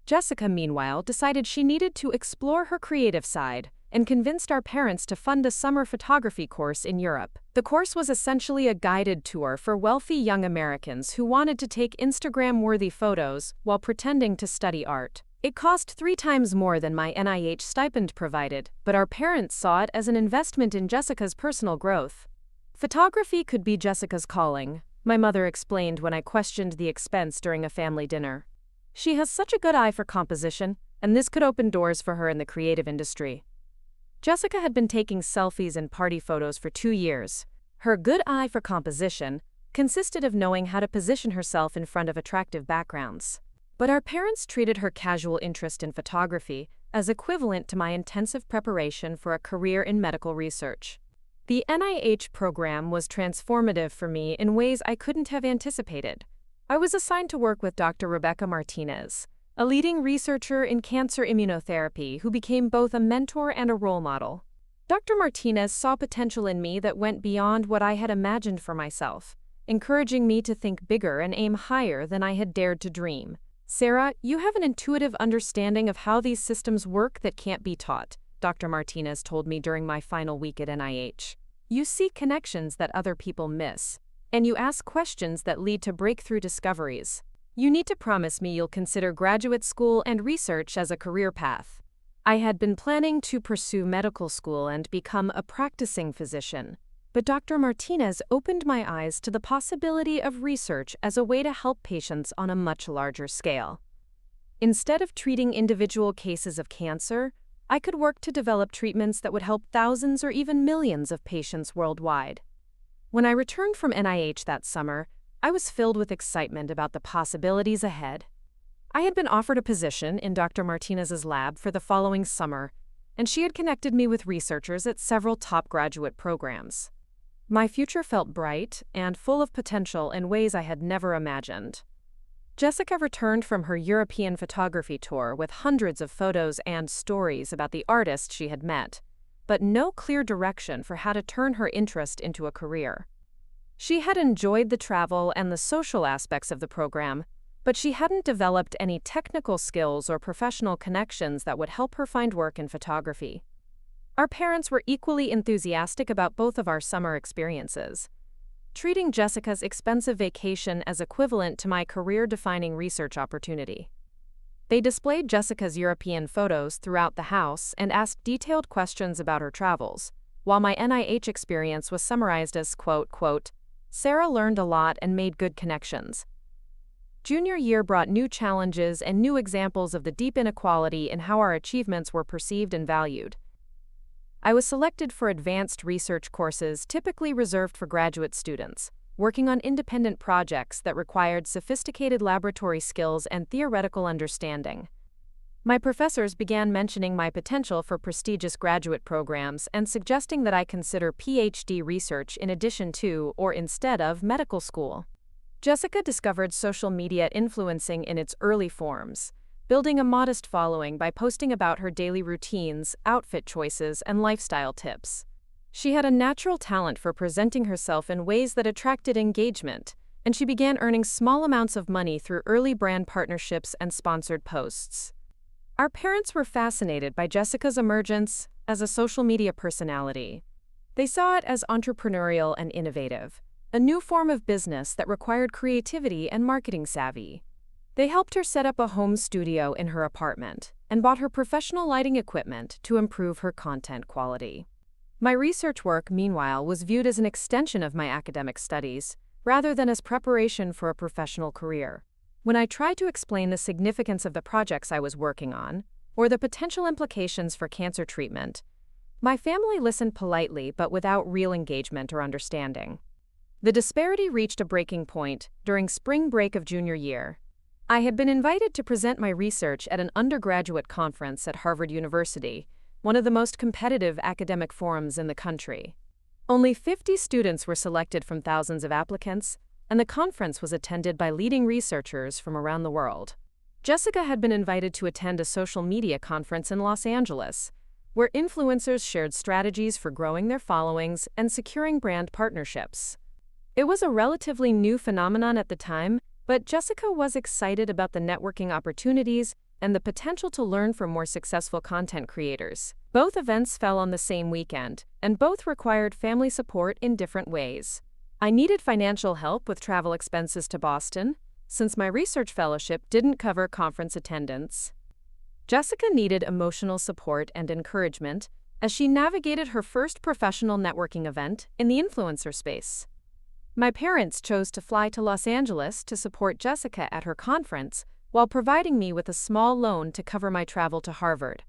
Jessica, meanwhile, decided she needed to explore her creative side and convinced our parents to fund a summer photography course in Europe. The course was essentially a guided tour for wealthy young Americans who wanted to take Instagram-worthy photos while pretending to study art. It cost 3 times more than my NIH stipend provided, but our parents saw it as an investment in Jessica's personal growth. Photography could be Jessica's calling, my mother explained when I questioned the expense during a family dinner. She has such a good eye for composition, and this could open doors for her in the creative industry. Jessica had been taking selfies and party photos for 2 years. Her good eye for composition consisted of knowing how to position herself in front of attractive backgrounds. But our parents treated her casual interest in photography as equivalent to my intensive preparation for a career in medical research. The NIH program was transformative for me in ways I couldn't have anticipated. I was assigned to work with Dr. Rebecca Martinez, a leading researcher in cancer immunotherapy who became both a mentor and a role model. Dr. Martinez saw potential in me that went beyond what I had imagined for myself, encouraging me to think bigger and aim higher than I had dared to dream. "Sarah, you have an intuitive understanding of how these systems work that can't be taught," Dr. Martinez told me during my final week at NIH. "You see connections that other people miss, and you ask questions that lead to breakthrough discoveries. You need to promise me you'll consider graduate school and research as a career path." I had been planning to pursue medical school and become a practicing physician, but Dr. Martinez opened my eyes to the possibility of research as a way to help patients on a much larger scale. Instead of treating individual cases of cancer, I could work to develop treatments that would help thousands or even millions of patients worldwide. When I returned from NIH that summer, I was filled with excitement about the possibilities ahead. I had been offered a position in Dr. Martinez's lab for the following summer, and she had connected me with researchers at several top graduate programs. My future felt bright and full of potential in ways I had never imagined. Jessica returned from her European photography tour with hundreds of photos and stories about the artists she had met, but no clear direction for how to turn her interest into a career. She had enjoyed the travel and the social aspects of the program, but she hadn't developed any technical skills or professional connections that would help her find work in photography. Our parents were equally enthusiastic about both of our summer experiences, treating Jessica's expensive vacation as equivalent to my career-defining research opportunity. They displayed Jessica's European photos throughout the house and asked detailed questions about her travels, while my NIH experience was summarized as, quote, "Sarah learned a lot and made good connections." Junior year brought new challenges and new examples of the deep inequality in how our achievements were perceived and valued. I was selected for advanced research courses typically reserved for graduate students, working on independent projects that required sophisticated laboratory skills and theoretical understanding. My professors began mentioning my potential for prestigious graduate programs and suggesting that I consider PhD research in addition to or instead of medical school. Jessica discovered social media influencing in its early forms, building a modest following by posting about her daily routines, outfit choices, and lifestyle tips. She had a natural talent for presenting herself in ways that attracted engagement, and she began earning small amounts of money through early brand partnerships and sponsored posts. Our parents were fascinated by Jessica's emergence as a social media personality. They saw it as entrepreneurial and innovative, a new form of business that required creativity and marketing savvy. They helped her set up a home studio in her apartment and bought her professional lighting equipment to improve her content quality. My research work, meanwhile, was viewed as an extension of my academic studies, rather than as preparation for a professional career. When I tried to explain the significance of the projects I was working on, or the potential implications for cancer treatment, my family listened politely but without real engagement or understanding. The disparity reached a breaking point during spring break of junior year. I had been invited to present my research at an undergraduate conference at Harvard University, one of the most competitive academic forums in the country. Only 50 students were selected from thousands of applicants, and the conference was attended by leading researchers from around the world. Jessica had been invited to attend a social media conference in Los Angeles, where influencers shared strategies for growing their followings and securing brand partnerships. It was a relatively new phenomenon at the time, but Jessica was excited about the networking opportunities and the potential to learn from more successful content creators. Both events fell on the same weekend, and both required family support in different ways. I needed financial help with travel expenses to Boston, since my research fellowship didn't cover conference attendance. Jessica needed emotional support and encouragement as she navigated her first professional networking event in the influencer space. My parents chose to fly to Los Angeles to support Jessica at her conference while providing me with a small loan to cover my travel to Harvard.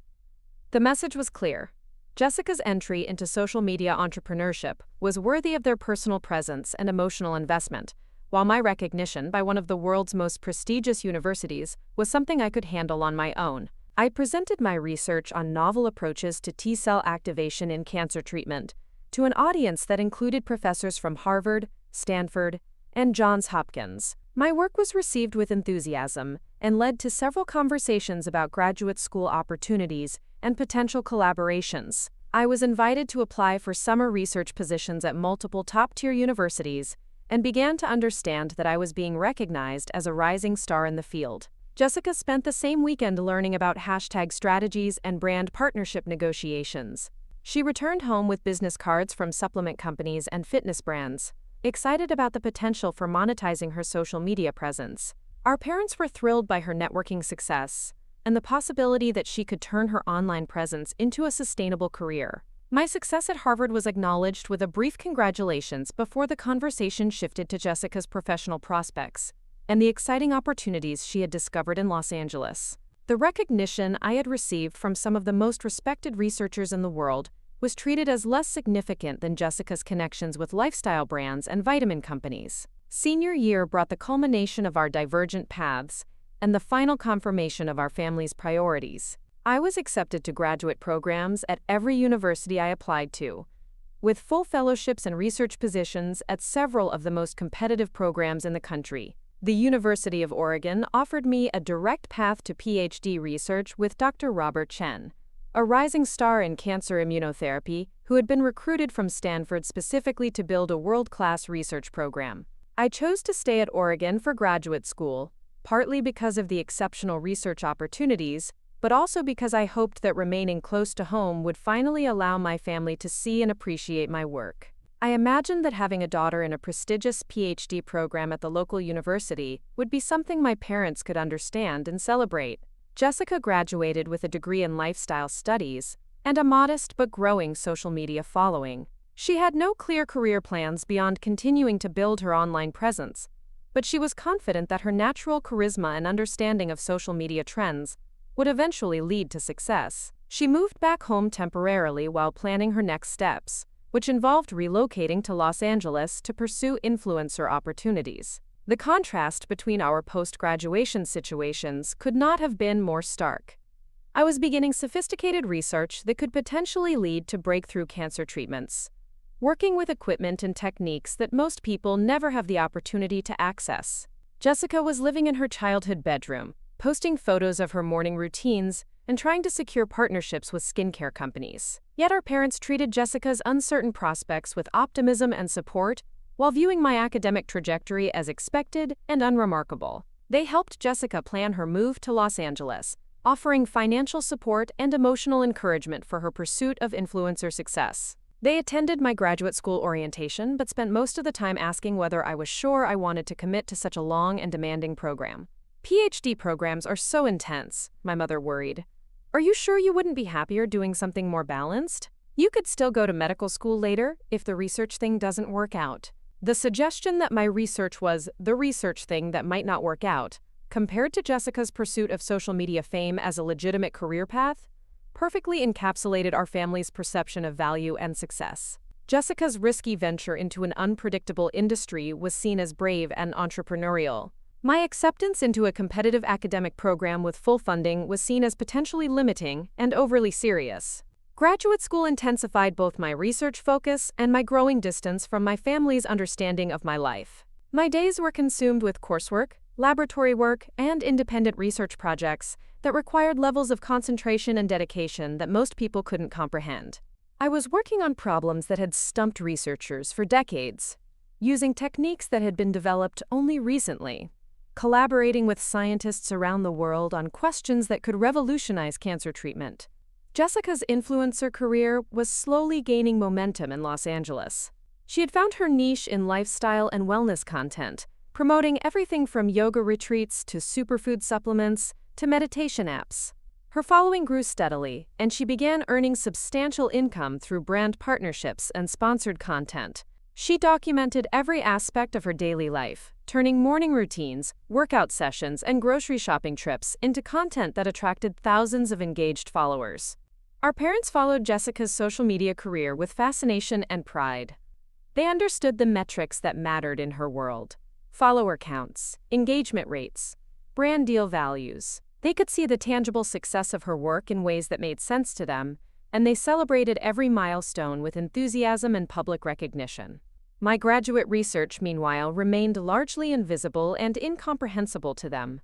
The message was clear. Jessica's entry into social media entrepreneurship was worthy of their personal presence and emotional investment, while my recognition by one of the world's most prestigious universities was something I could handle on my own. I presented my research on novel approaches to T-cell activation in cancer treatment to an audience that included professors from Harvard, Stanford, and Johns Hopkins. My work was received with enthusiasm and led to several conversations about graduate school opportunities and potential collaborations. I was invited to apply for summer research positions at multiple top-tier universities and began to understand that I was being recognized as a rising star in the field. Jessica spent the same weekend learning about hashtag strategies and brand partnership negotiations. She returned home with business cards from supplement companies and fitness brands, excited about the potential for monetizing her social media presence. Our parents were thrilled by her networking success and the possibility that she could turn her online presence into a sustainable career. My success at Harvard was acknowledged with a brief congratulations before the conversation shifted to Jessica's professional prospects and the exciting opportunities she had discovered in Los Angeles. The recognition I had received from some of the most respected researchers in the world was treated as less significant than Jessica's connections with lifestyle brands and vitamin companies. Senior year brought the culmination of our divergent paths and the final confirmation of our family's priorities. I was accepted to graduate programs at every university I applied to, with full fellowships and research positions at several of the most competitive programs in the country. The University of Oregon offered me a direct path to PhD research with Dr. Robert Chen, a rising star in cancer immunotherapy who had been recruited from Stanford specifically to build a world-class research program. I chose to stay at Oregon for graduate school, partly because of the exceptional research opportunities, but also because I hoped that remaining close to home would finally allow my family to see and appreciate my work. I imagined that having a daughter in a prestigious PhD program at the local university would be something my parents could understand and celebrate. Jessica graduated with a degree in lifestyle studies and a modest but growing social media following. She had no clear career plans beyond continuing to build her online presence, but she was confident that her natural charisma and understanding of social media trends would eventually lead to success. She moved back home temporarily while planning her next steps, which involved relocating to Los Angeles to pursue influencer opportunities. The contrast between our post-graduation situations could not have been more stark. I was beginning sophisticated research that could potentially lead to breakthrough cancer treatments, working with equipment and techniques that most people never have the opportunity to access. Jessica was living in her childhood bedroom, posting photos of her morning routines and trying to secure partnerships with skincare companies. Yet our parents treated Jessica's uncertain prospects with optimism and support, while viewing my academic trajectory as expected and unremarkable. They helped Jessica plan her move to Los Angeles, offering financial support and emotional encouragement for her pursuit of influencer success. They attended my graduate school orientation but spent most of the time asking whether I was sure I wanted to commit to such a long and demanding program. PhD programs are so intense, my mother worried. Are you sure you wouldn't be happier doing something more balanced? You could still go to medical school later if the research thing doesn't work out. The suggestion that my research was the research thing that might not work out, compared to Jessica's pursuit of social media fame as a legitimate career path, perfectly encapsulated our family's perception of value and success. Jessica's risky venture into an unpredictable industry was seen as brave and entrepreneurial. My acceptance into a competitive academic program with full funding was seen as potentially limiting and overly serious. Graduate school intensified both my research focus and my growing distance from my family's understanding of my life. My days were consumed with coursework, laboratory work, and independent research projects that required levels of concentration and dedication that most people couldn't comprehend. I was working on problems that had stumped researchers for decades, using techniques that had been developed only recently. collaborating with scientists around the world on questions that could revolutionize cancer treatment. Jessica's influencer career was slowly gaining momentum in Los Angeles. She had found her niche in lifestyle and wellness content, promoting everything from yoga retreats to superfood supplements to meditation apps. Her following grew steadily, and she began earning substantial income through brand partnerships and sponsored content. She documented every aspect of her daily life, turning morning routines, workout sessions, and grocery shopping trips into content that attracted thousands of engaged followers. Our parents followed Jessica's social media career with fascination and pride. They understood the metrics that mattered in her world: follower counts, engagement rates, brand deal values. They could see the tangible success of her work in ways that made sense to them, and they celebrated every milestone with enthusiasm and public recognition. My graduate research, meanwhile, remained largely invisible and incomprehensible to them.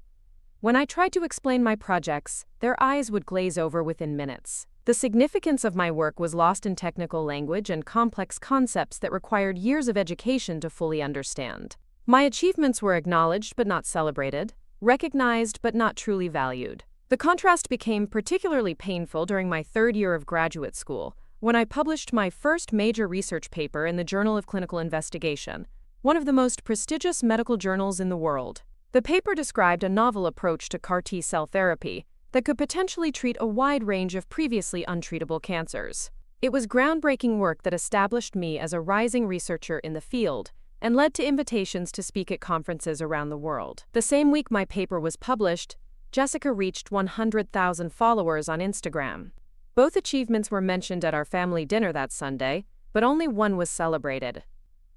When I tried to explain my projects, their eyes would glaze over within minutes. The significance of my work was lost in technical language and complex concepts that required years of education to fully understand. My achievements were acknowledged but not celebrated, recognized but not truly valued. The contrast became particularly painful during my third year of graduate school, when I published my first major research paper in the Journal of Clinical Investigation, one of the most prestigious medical journals in the world. The paper described a novel approach to CAR T-cell therapy that could potentially treat a wide range of previously untreatable cancers. It was groundbreaking work that established me as a rising researcher in the field and led to invitations to speak at conferences around the world. The same week my paper was published, Jessica reached 100,000 followers on Instagram. Both achievements were mentioned at our family dinner that Sunday, but only one was celebrated.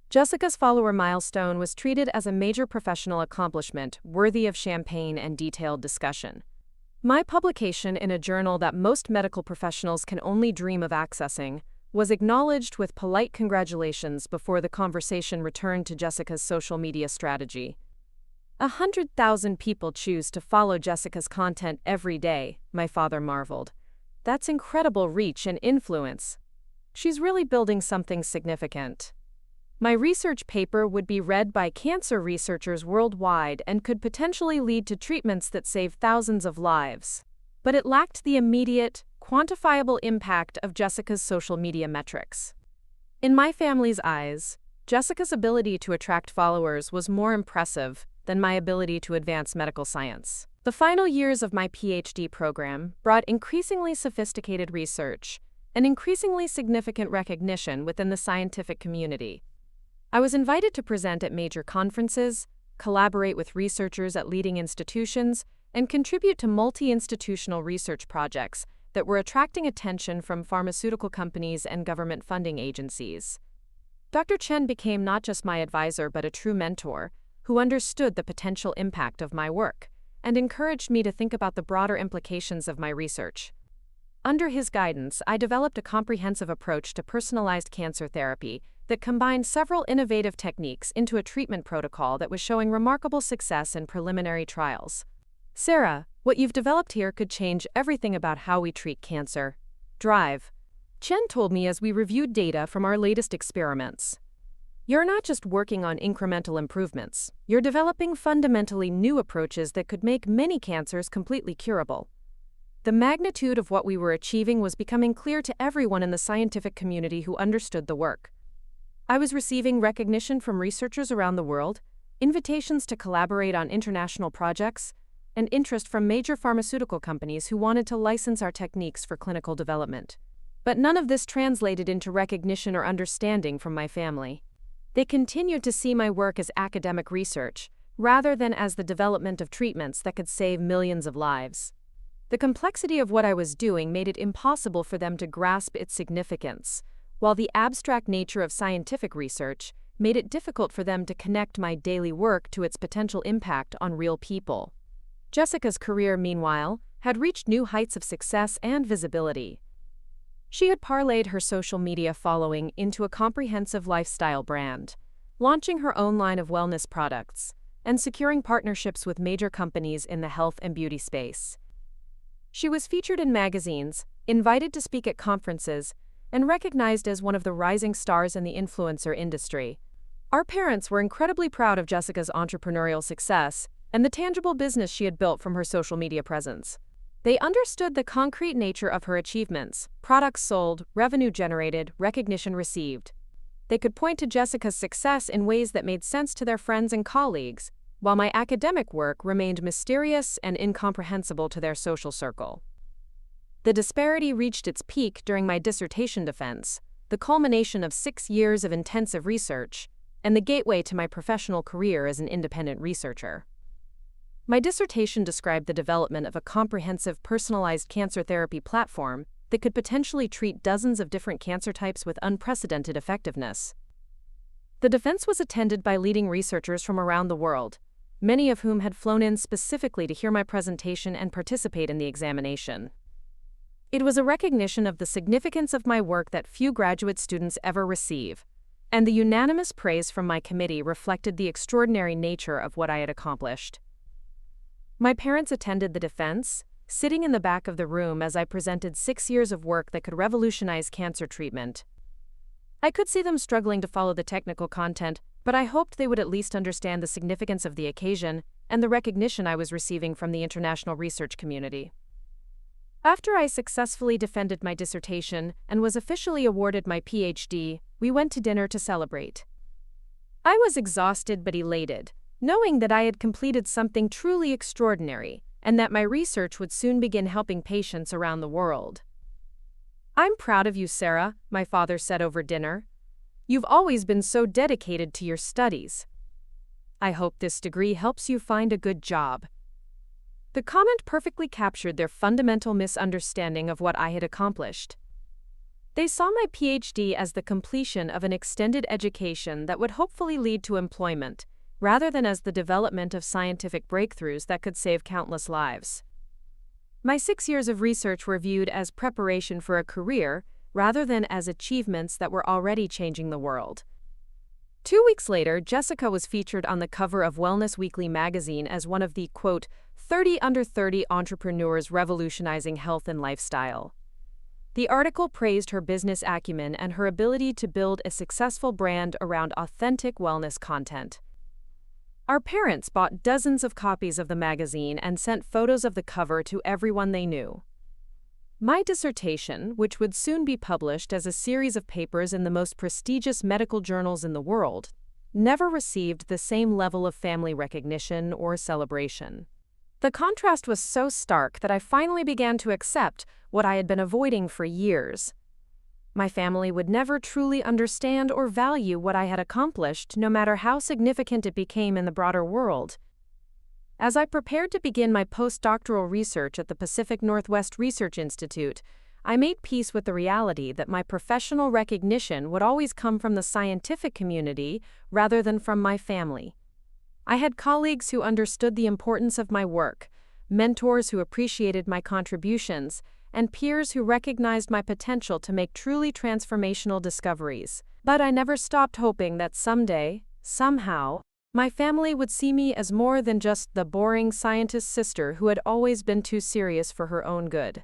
Jessica's follower milestone was treated as a major professional accomplishment worthy of champagne and detailed discussion. My publication in a journal that most medical professionals can only dream of accessing was acknowledged with polite congratulations before the conversation returned to Jessica's social media strategy. 100,000 people choose to follow Jessica's content every day, my father marveled. That's incredible reach and influence. She's really building something significant. My research paper would be read by cancer researchers worldwide and could potentially lead to treatments that save thousands of lives. But it lacked the immediate, quantifiable impact of Jessica's social media metrics. In my family's eyes, Jessica's ability to attract followers was more impressive than my ability to advance medical science. The final years of my PhD program brought increasingly sophisticated research and increasingly significant recognition within the scientific community. I was invited to present at major conferences, collaborate with researchers at leading institutions, and contribute to multi-institutional research projects that were attracting attention from pharmaceutical companies and government funding agencies. Dr. Chen became not just my advisor but a true mentor who understood the potential impact of my work and encouraged me to think about the broader implications of my research. Under his guidance, I developed a comprehensive approach to personalized cancer therapy that combined several innovative techniques into a treatment protocol that was showing remarkable success in preliminary trials. "Sarah, what you've developed here could change everything about how we treat cancer." "Drive," Chen told me as we reviewed data from our latest experiments. "You're not just working on incremental improvements, you're developing fundamentally new approaches that could make many cancers completely curable." The magnitude of what we were achieving was becoming clear to everyone in the scientific community who understood the work. I was receiving recognition from researchers around the world, invitations to collaborate on international projects, and interest from major pharmaceutical companies who wanted to license our techniques for clinical development. But none of this translated into recognition or understanding from my family. They continued to see my work as academic research, rather than as the development of treatments that could save millions of lives. The complexity of what I was doing made it impossible for them to grasp its significance, while the abstract nature of scientific research made it difficult for them to connect my daily work to its potential impact on real people. Jessica's career, meanwhile, had reached new heights of success and visibility. She had parlayed her social media following into a comprehensive lifestyle brand, launching her own line of wellness products, and securing partnerships with major companies in the health and beauty space. She was featured in magazines, invited to speak at conferences, and recognized as one of the rising stars in the influencer industry. Our parents were incredibly proud of Jessica's entrepreneurial success, and the tangible business she had built from her social media presence. They understood the concrete nature of her achievements: products sold, revenue generated, recognition received. They could point to Jessica's success in ways that made sense to their friends and colleagues, while my academic work remained mysterious and incomprehensible to their social circle. The disparity reached its peak during my dissertation defense, the culmination of 6 years of intensive research, and the gateway to my professional career as an independent researcher. My dissertation described the development of a comprehensive personalized cancer therapy platform that could potentially treat dozens of different cancer types with unprecedented effectiveness. The defense was attended by leading researchers from around the world, many of whom had flown in specifically to hear my presentation and participate in the examination. It was a recognition of the significance of my work that few graduate students ever receive, and the unanimous praise from my committee reflected the extraordinary nature of what I had accomplished. My parents attended the defense, sitting in the back of the room as I presented 6 years of work that could revolutionize cancer treatment. I could see them struggling to follow the technical content, but I hoped they would at least understand the significance of the occasion and the recognition I was receiving from the international research community. After I successfully defended my dissertation and was officially awarded my PhD, we went to dinner to celebrate. I was exhausted but elated, knowing that I had completed something truly extraordinary and that my research would soon begin helping patients around the world. "I'm proud of you, Sarah," my father said over dinner. "You've always been so dedicated to your studies. I hope this degree helps you find a good job." The comment perfectly captured their fundamental misunderstanding of what I had accomplished. They saw my PhD as the completion of an extended education that would hopefully lead to employment, rather than as the development of scientific breakthroughs that could save countless lives. My 6 years of research were viewed as preparation for a career, rather than as achievements that were already changing the world. 2 weeks later, Jessica was featured on the cover of Wellness Weekly magazine as one of the, quote, 30 under 30 entrepreneurs revolutionizing health and lifestyle. The article praised her business acumen and her ability to build a successful brand around authentic wellness content. Our parents bought dozens of copies of the magazine and sent photos of the cover to everyone they knew. My dissertation, which would soon be published as a series of papers in the most prestigious medical journals in the world, never received the same level of family recognition or celebration. The contrast was so stark that I finally began to accept what I had been avoiding for years. My family would never truly understand or value what I had accomplished, no matter how significant it became in the broader world. As I prepared to begin my postdoctoral research at the Pacific Northwest Research Institute, I made peace with the reality that my professional recognition would always come from the scientific community rather than from my family. I had colleagues who understood the importance of my work, mentors who appreciated my contributions, and peers who recognized my potential to make truly transformational discoveries. But I never stopped hoping that someday, somehow, my family would see me as more than just the boring scientist sister who had always been too serious for her own good.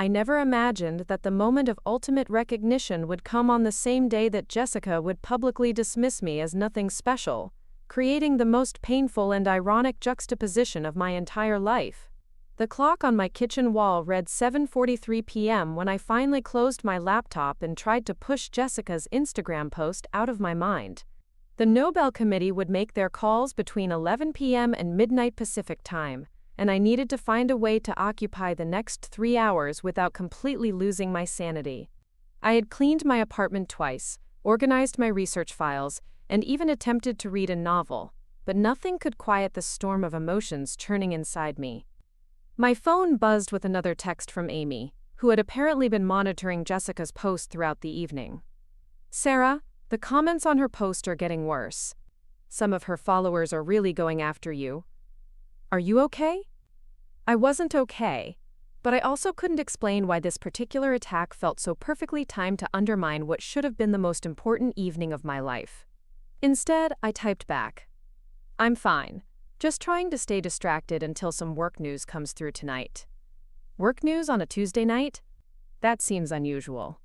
I never imagined that the moment of ultimate recognition would come on the same day that Jessica would publicly dismiss me as nothing special, creating the most painful and ironic juxtaposition of my entire life. The clock on my kitchen wall read 7:43 p.m. when I finally closed my laptop and tried to push Jessica's Instagram post out of my mind. The Nobel Committee would make their calls between 11 p.m. and midnight Pacific time, and I needed to find a way to occupy the next 3 hours without completely losing my sanity. I had cleaned my apartment twice, organized my research files, and even attempted to read a novel, but nothing could quiet the storm of emotions churning inside me. My phone buzzed with another text from Amy, who had apparently been monitoring Jessica's post throughout the evening. "Sarah, the comments on her post are getting worse. Some of her followers are really going after you. Are you okay?" I wasn't okay, but I also couldn't explain why this particular attack felt so perfectly timed to undermine what should have been the most important evening of my life. Instead, I typed back, "I'm fine. Just trying to stay distracted until some work news comes through tonight." Work news on a Tuesday night? That seems unusual.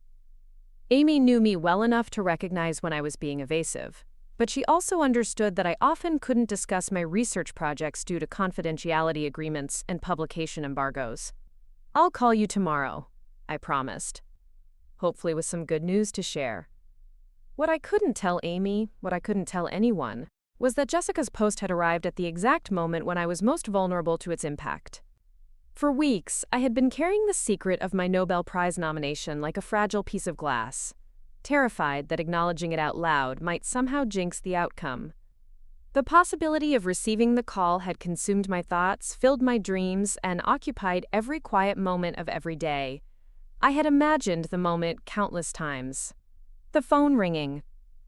Amy knew me well enough to recognize when I was being evasive. But she also understood that I often couldn't discuss my research projects due to confidentiality agreements and publication embargoes. "I'll call you tomorrow," I promised, hopefully with some good news to share. What I couldn't tell Amy, what I couldn't tell anyone, was that Jessica's post had arrived at the exact moment when I was most vulnerable to its impact. For weeks, I had been carrying the secret of my Nobel Prize nomination like a fragile piece of glass, terrified that acknowledging it out loud might somehow jinx the outcome. The possibility of receiving the call had consumed my thoughts, filled my dreams, and occupied every quiet moment of every day. I had imagined the moment countless times. The phone ringing,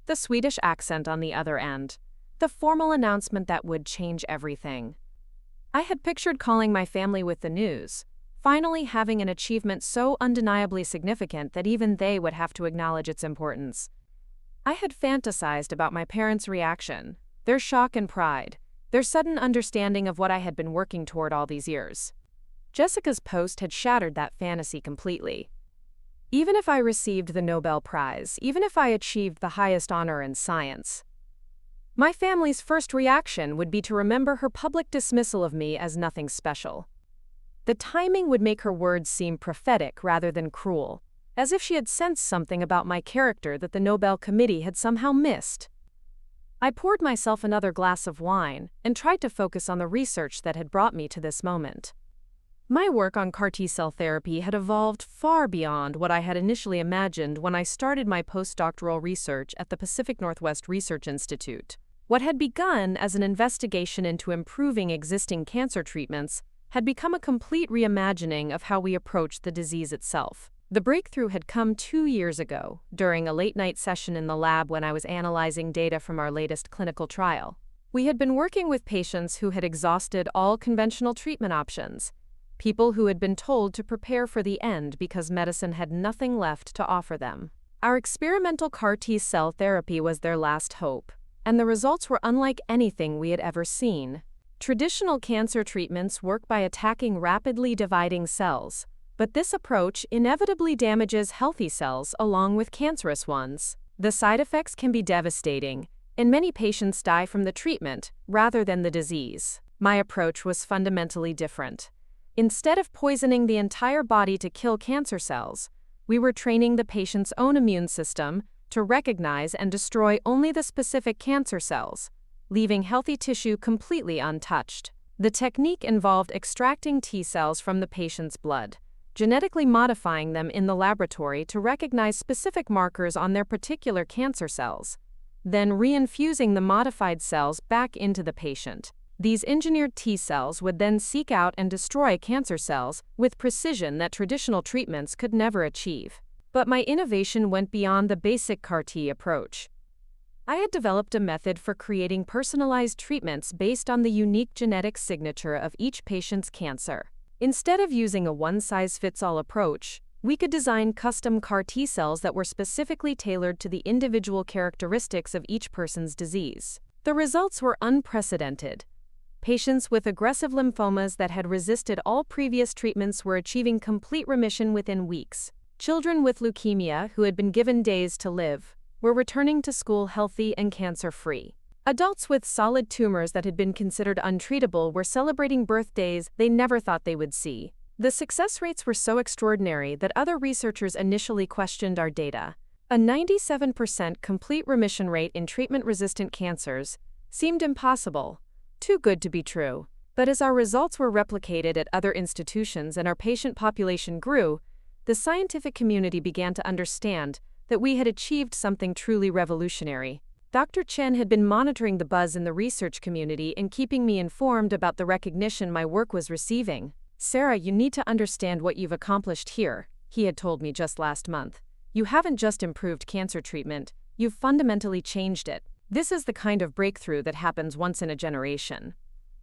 the Swedish accent on the other end, the formal announcement that would change everything. I had pictured calling my family with the news, finally having an achievement so undeniably significant that even they would have to acknowledge its importance. I had fantasized about my parents' reaction, their shock and pride, their sudden understanding of what I had been working toward all these years. Jessica's post had shattered that fantasy completely. Even if I received the Nobel Prize, even if I achieved the highest honor in science, my family's first reaction would be to remember her public dismissal of me as nothing special. The timing would make her words seem prophetic rather than cruel, as if she had sensed something about my character that the Nobel Committee had somehow missed. I poured myself another glass of wine and tried to focus on the research that had brought me to this moment. My work on CAR T-cell therapy had evolved far beyond what I had initially imagined when I started my postdoctoral research at the Pacific Northwest Research Institute. What had begun as an investigation into improving existing cancer treatments had become a complete reimagining of how we approach the disease itself. The breakthrough had come 2 years ago, during a late-night session in the lab when I was analyzing data from our latest clinical trial. We had been working with patients who had exhausted all conventional treatment options, people who had been told to prepare for the end because medicine had nothing left to offer them. Our experimental CAR T-cell therapy was their last hope, and the results were unlike anything we had ever seen. Traditional cancer treatments work by attacking rapidly dividing cells, but this approach inevitably damages healthy cells along with cancerous ones. The side effects can be devastating, and many patients die from the treatment rather than the disease. My approach was fundamentally different. Instead of poisoning the entire body to kill cancer cells, we were training the patient's own immune system to recognize and destroy only the specific cancer cells, leaving healthy tissue completely untouched. The technique involved extracting T cells from the patient's blood, genetically modifying them in the laboratory to recognize specific markers on their particular cancer cells, then reinfusing the modified cells back into the patient. These engineered T cells would then seek out and destroy cancer cells with precision that traditional treatments could never achieve. But my innovation went beyond the basic CAR T approach. I had developed a method for creating personalized treatments based on the unique genetic signature of each patient's cancer. Instead of using a one-size-fits-all approach, we could design custom CAR T cells that were specifically tailored to the individual characteristics of each person's disease. The results were unprecedented. Patients with aggressive lymphomas that had resisted all previous treatments were achieving complete remission within weeks. Children with leukemia who had been given days to live were returning to school healthy and cancer-free. Adults with solid tumors that had been considered untreatable were celebrating birthdays they never thought they would see. The success rates were so extraordinary that other researchers initially questioned our data. A 97% complete remission rate in treatment-resistant cancers seemed impossible, too good to be true. But as our results were replicated at other institutions and our patient population grew, the scientific community began to understand that we had achieved something truly revolutionary. Dr. Chen had been monitoring the buzz in the research community and keeping me informed about the recognition my work was receiving. "Sarah, you need to understand what you've accomplished here," he had told me just last month. "You haven't just improved cancer treatment, you've fundamentally changed it. This is the kind of breakthrough that happens once in a generation."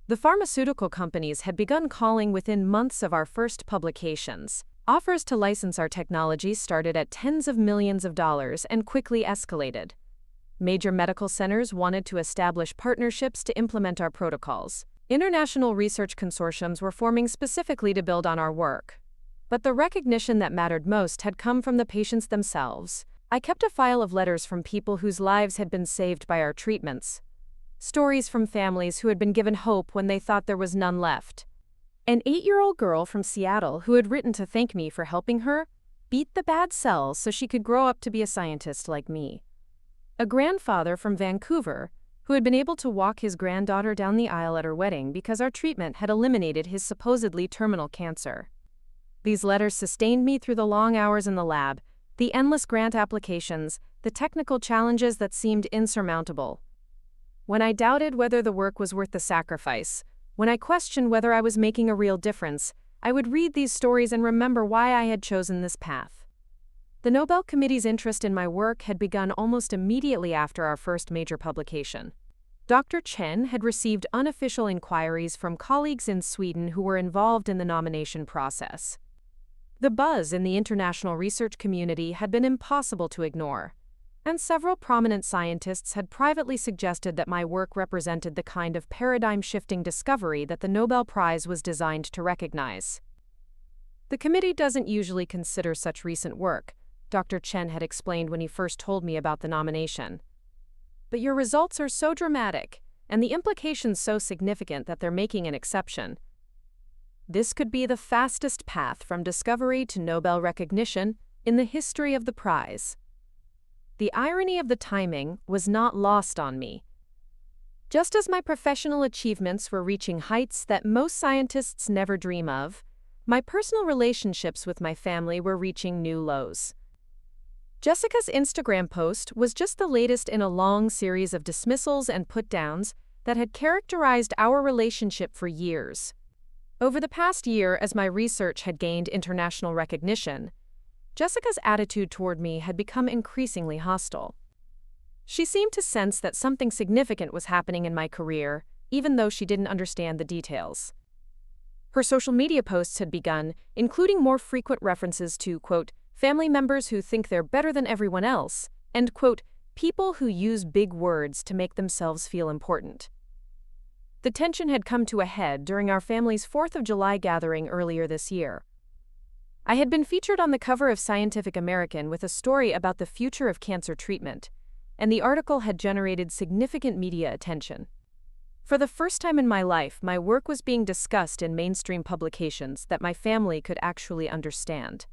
The pharmaceutical companies had begun calling within months of our first publications. Offers to license our technology started at tens of millions of dollars and quickly escalated. Major medical centers wanted to establish partnerships to implement our protocols. International research consortiums were forming specifically to build on our work. But the recognition that mattered most had come from the patients themselves. I kept a file of letters from people whose lives had been saved by our treatments. Stories from families who had been given hope when they thought there was none left. An 8-year-old girl from Seattle who had written to thank me for helping her beat the bad cells so she could grow up to be a scientist like me. A grandfather from Vancouver who had been able to walk his granddaughter down the aisle at her wedding because our treatment had eliminated his supposedly terminal cancer. These letters sustained me through the long hours in the lab, the endless grant applications, the technical challenges that seemed insurmountable. When I doubted whether the work was worth the sacrifice, when I questioned whether I was making a real difference, I would read these stories and remember why I had chosen this path. The Nobel Committee's interest in my work had begun almost immediately after our first major publication. Dr. Chen had received unofficial inquiries from colleagues in Sweden who were involved in the nomination process. The buzz in the international research community had been impossible to ignore, and several prominent scientists had privately suggested that my work represented the kind of paradigm-shifting discovery that the Nobel Prize was designed to recognize. The committee doesn't usually consider such recent work, Dr. Chen had explained when he first told me about the nomination. But your results are so dramatic, and the implications so significant that they're making an exception. This could be the fastest path from discovery to Nobel recognition in the history of the prize. The irony of the timing was not lost on me. Just as my professional achievements were reaching heights that most scientists never dream of, my personal relationships with my family were reaching new lows. Jessica's Instagram post was just the latest in a long series of dismissals and put-downs that had characterized our relationship for years. Over the past year, as my research had gained international recognition, Jessica's attitude toward me had become increasingly hostile. She seemed to sense that something significant was happening in my career, even though she didn't understand the details. Her social media posts had begun, including more frequent references to, quote, family members who think they're better than everyone else, and, quote, people who use big words to make themselves feel important. The tension had come to a head during our family's 4th of July gathering earlier this year. I had been featured on the cover of Scientific American with a story about the future of cancer treatment, and the article had generated significant media attention. For the first time in my life, my work was being discussed in mainstream publications that my family could actually understand.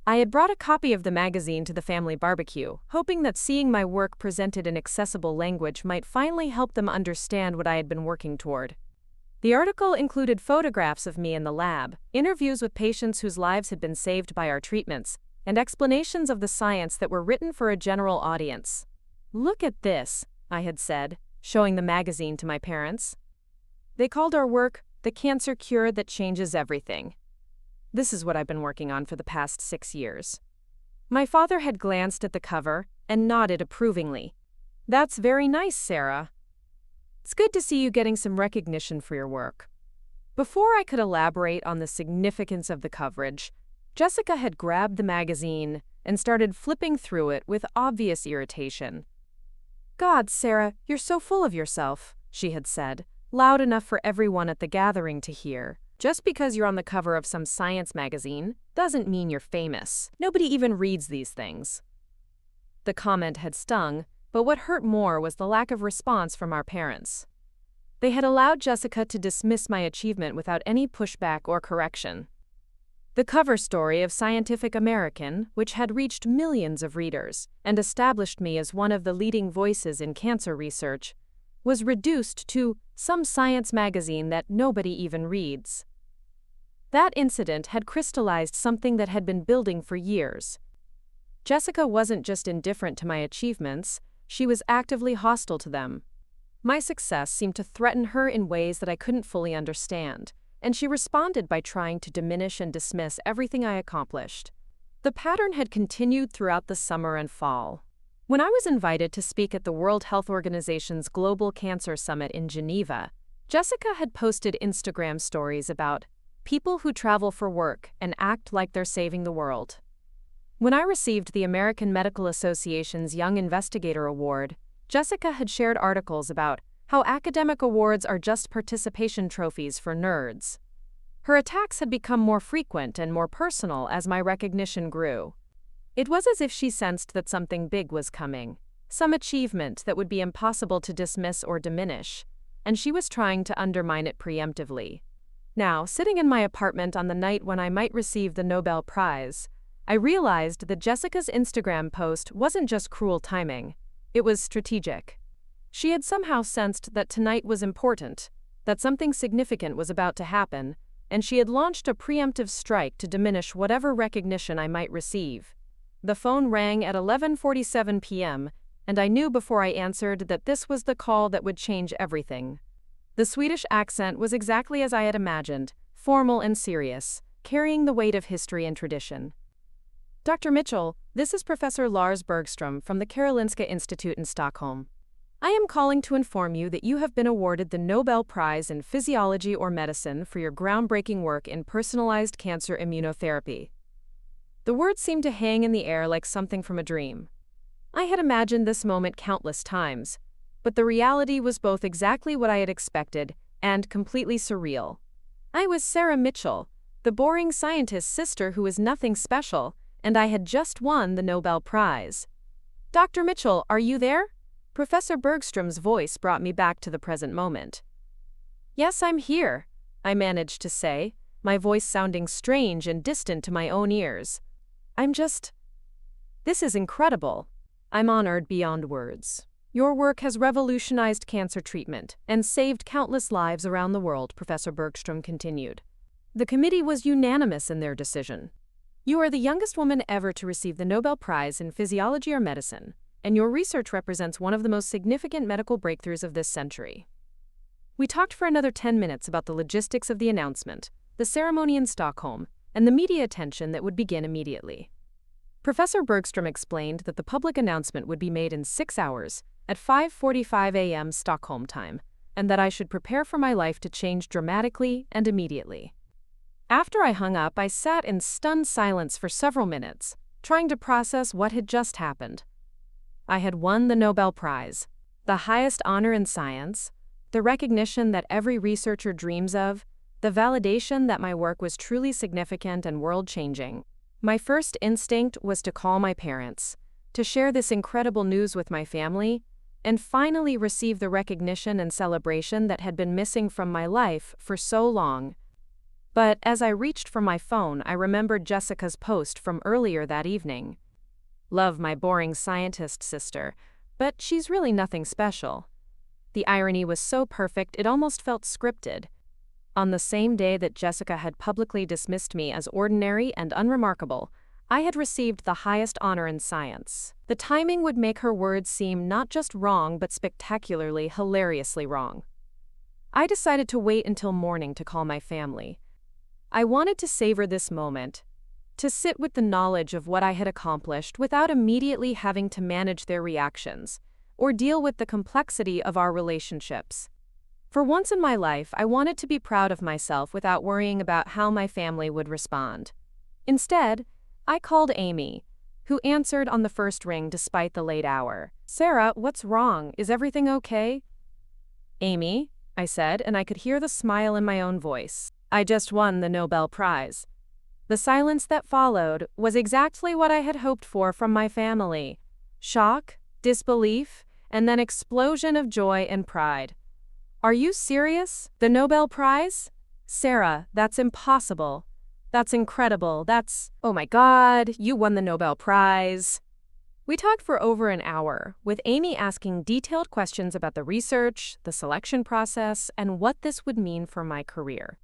I had brought a copy of the magazine to the family barbecue, hoping that seeing my work presented in accessible language might finally help them understand what I had been working toward. The article included photographs of me in the lab, interviews with patients whose lives had been saved by our treatments, and explanations of the science that were written for a general audience. "Look at this," I had said, showing the magazine to my parents. They called our work "The Cancer Cure That Changes Everything." This is what I've been working on for the past 6 years. My father had glanced at the cover and nodded approvingly. "That's very nice, Sarah. It's good to see you getting some recognition for your work." Before I could elaborate on the significance of the coverage, Jessica had grabbed the magazine and started flipping through it with obvious irritation. "God, Sarah, you're so full of yourself," she had said, loud enough for everyone at the gathering to hear. "Just because you're on the cover of some science magazine doesn't mean you're famous. Nobody even reads these things." The comment had stung, but what hurt more was the lack of response from our parents. They had allowed Jessica to dismiss my achievement without any pushback or correction. The cover story of Scientific American, which had reached millions of readers and established me as one of the leading voices in cancer research, was reduced to some science magazine that nobody even reads. That incident had crystallized something that had been building for years. Jessica wasn't just indifferent to my achievements, she was actively hostile to them. My success seemed to threaten her in ways that I couldn't fully understand, and she responded by trying to diminish and dismiss everything I accomplished. The pattern had continued throughout the summer and fall. When I was invited to speak at the World Health Organization's Global Cancer Summit in Geneva, Jessica had posted Instagram stories about people who travel for work and act like they're saving the world. When I received the American Medical Association's Young Investigator Award, Jessica had shared articles about how academic awards are just participation trophies for nerds. Her attacks had become more frequent and more personal as my recognition grew. It was as if she sensed that something big was coming, some achievement that would be impossible to dismiss or diminish, and she was trying to undermine it preemptively. Now, sitting in my apartment on the night when I might receive the Nobel Prize, I realized that Jessica's Instagram post wasn't just cruel timing, it was strategic. She had somehow sensed that tonight was important, that something significant was about to happen, and she had launched a preemptive strike to diminish whatever recognition I might receive. The phone rang at 11:47 p.m., and I knew before I answered that this was the call that would change everything. The Swedish accent was exactly as I had imagined, formal and serious, carrying the weight of history and tradition. Dr. Mitchell, this is Professor Lars Bergström from the Karolinska Institute in Stockholm. I am calling to inform you that you have been awarded the Nobel Prize in Physiology or Medicine for your groundbreaking work in personalized cancer immunotherapy. The words seemed to hang in the air like something from a dream. I had imagined this moment countless times, but the reality was both exactly what I had expected and completely surreal. I was Sarah Mitchell, the boring scientist's sister who was nothing special, and I had just won the Nobel Prize. Dr. Mitchell, are you there? Professor Bergström's voice brought me back to the present moment. Yes, I'm here, I managed to say, my voice sounding strange and distant to my own ears. This is incredible. I'm honored beyond words. Your work has revolutionized cancer treatment and saved countless lives around the world, Professor Bergström continued. The committee was unanimous in their decision. You are the youngest woman ever to receive the Nobel Prize in Physiology or Medicine, and your research represents one of the most significant medical breakthroughs of this century. We talked for another 10 minutes about the logistics of the announcement, the ceremony in Stockholm, and the media attention that would begin immediately. Professor Bergström explained that the public announcement would be made in 6 hours, at 5:45 a.m. Stockholm time, and that I should prepare for my life to change dramatically and immediately. After I hung up, I sat in stunned silence for several minutes, trying to process what had just happened. I had won the Nobel Prize, the highest honor in science, the recognition that every researcher dreams of, the validation that my work was truly significant and world-changing. My first instinct was to call my parents, to share this incredible news with my family, and finally receive the recognition and celebration that had been missing from my life for so long. But as I reached for my phone, I remembered Jessica's post from earlier that evening. Love my boring scientist sister, but she's really nothing special. The irony was so perfect it almost felt scripted. On the same day that Jessica had publicly dismissed me as ordinary and unremarkable, I had received the highest honor in science. The timing would make her words seem not just wrong but spectacularly, hilariously wrong. I decided to wait until morning to call my family. I wanted to savor this moment, to sit with the knowledge of what I had accomplished without immediately having to manage their reactions, or deal with the complexity of our relationships. For once in my life, I wanted to be proud of myself without worrying about how my family would respond. Instead, I called Amy, who answered on the first ring despite the late hour. Sarah, what's wrong? Is everything okay? Amy, I said, and I could hear the smile in my own voice. I just won the Nobel Prize. The silence that followed was exactly what I had hoped for from my family. Shock, disbelief, and then explosion of joy and pride. Are you serious? The Nobel Prize? Sarah, that's impossible. That's incredible. Oh my God, you won the Nobel Prize. We talked for over an hour, with Amy asking detailed questions about the research, the selection process, and what this would mean for my career.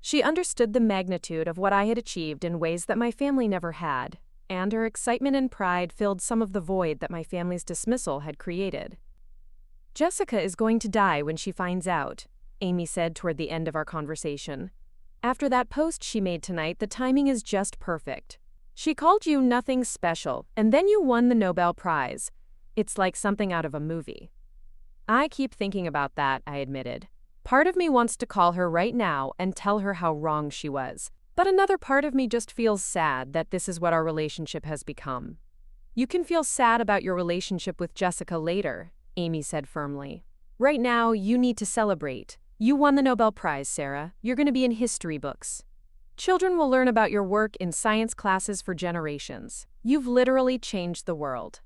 She understood the magnitude of what I had achieved in ways that my family never had, and her excitement and pride filled some of the void that my family's dismissal had created. Jessica is going to die when she finds out, Amy said toward the end of our conversation. After that post she made tonight, the timing is just perfect. She called you nothing special, and then you won the Nobel Prize. It's like something out of a movie. I keep thinking about that, I admitted. Part of me wants to call her right now and tell her how wrong she was, but another part of me just feels sad that this is what our relationship has become. You can feel sad about your relationship with Jessica later, Amy said firmly. Right now, you need to celebrate. You won the Nobel Prize, Sarah. You're going to be in history books. Children will learn about your work in science classes for generations. You've literally changed the world.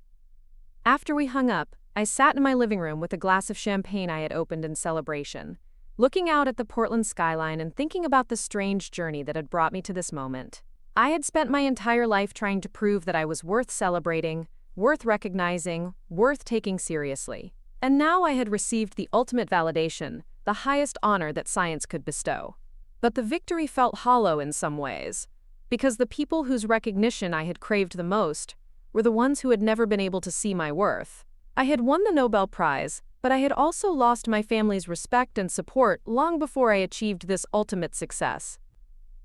After we hung up, I sat in my living room with a glass of champagne I had opened in celebration, looking out at the Portland skyline and thinking about the strange journey that had brought me to this moment. I had spent my entire life trying to prove that I was worth celebrating, worth recognizing, worth taking seriously. And now I had received the ultimate validation, the highest honor that science could bestow. But the victory felt hollow in some ways, because the people whose recognition I had craved the most were the ones who had never been able to see my worth. I had won the Nobel Prize, but I had also lost my family's respect and support long before I achieved this ultimate success.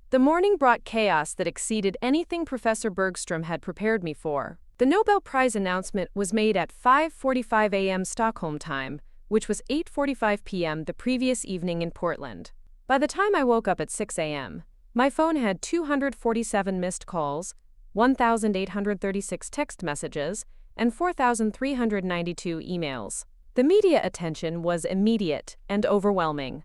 The morning brought chaos that exceeded anything Professor Bergstrom had prepared me for. The Nobel Prize announcement was made at 5:45 a.m. Stockholm time, which was 8:45 p.m. the previous evening in Portland. By the time I woke up at 6 a.m., my phone had 247 missed calls, 1,836 text messages, and 4,392 emails. The media attention was immediate and overwhelming.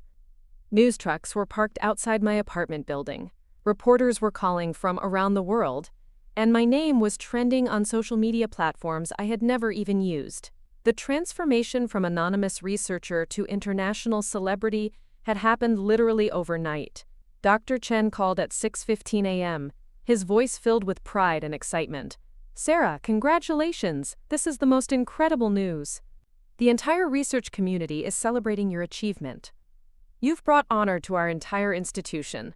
News trucks were parked outside my apartment building. Reporters were calling from around the world, and my name was trending on social media platforms I had never even used. The transformation from anonymous researcher to international celebrity had happened literally overnight. Dr. Chen called at 6:15 a.m., his voice filled with pride and excitement. "Sarah, congratulations! This is the most incredible news. The entire research community is celebrating your achievement. You've brought honor to our entire institution."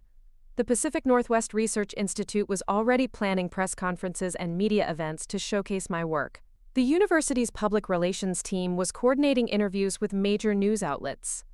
The Pacific Northwest Research Institute was already planning press conferences and media events to showcase my work. The university's public relations team was coordinating interviews with major news outlets.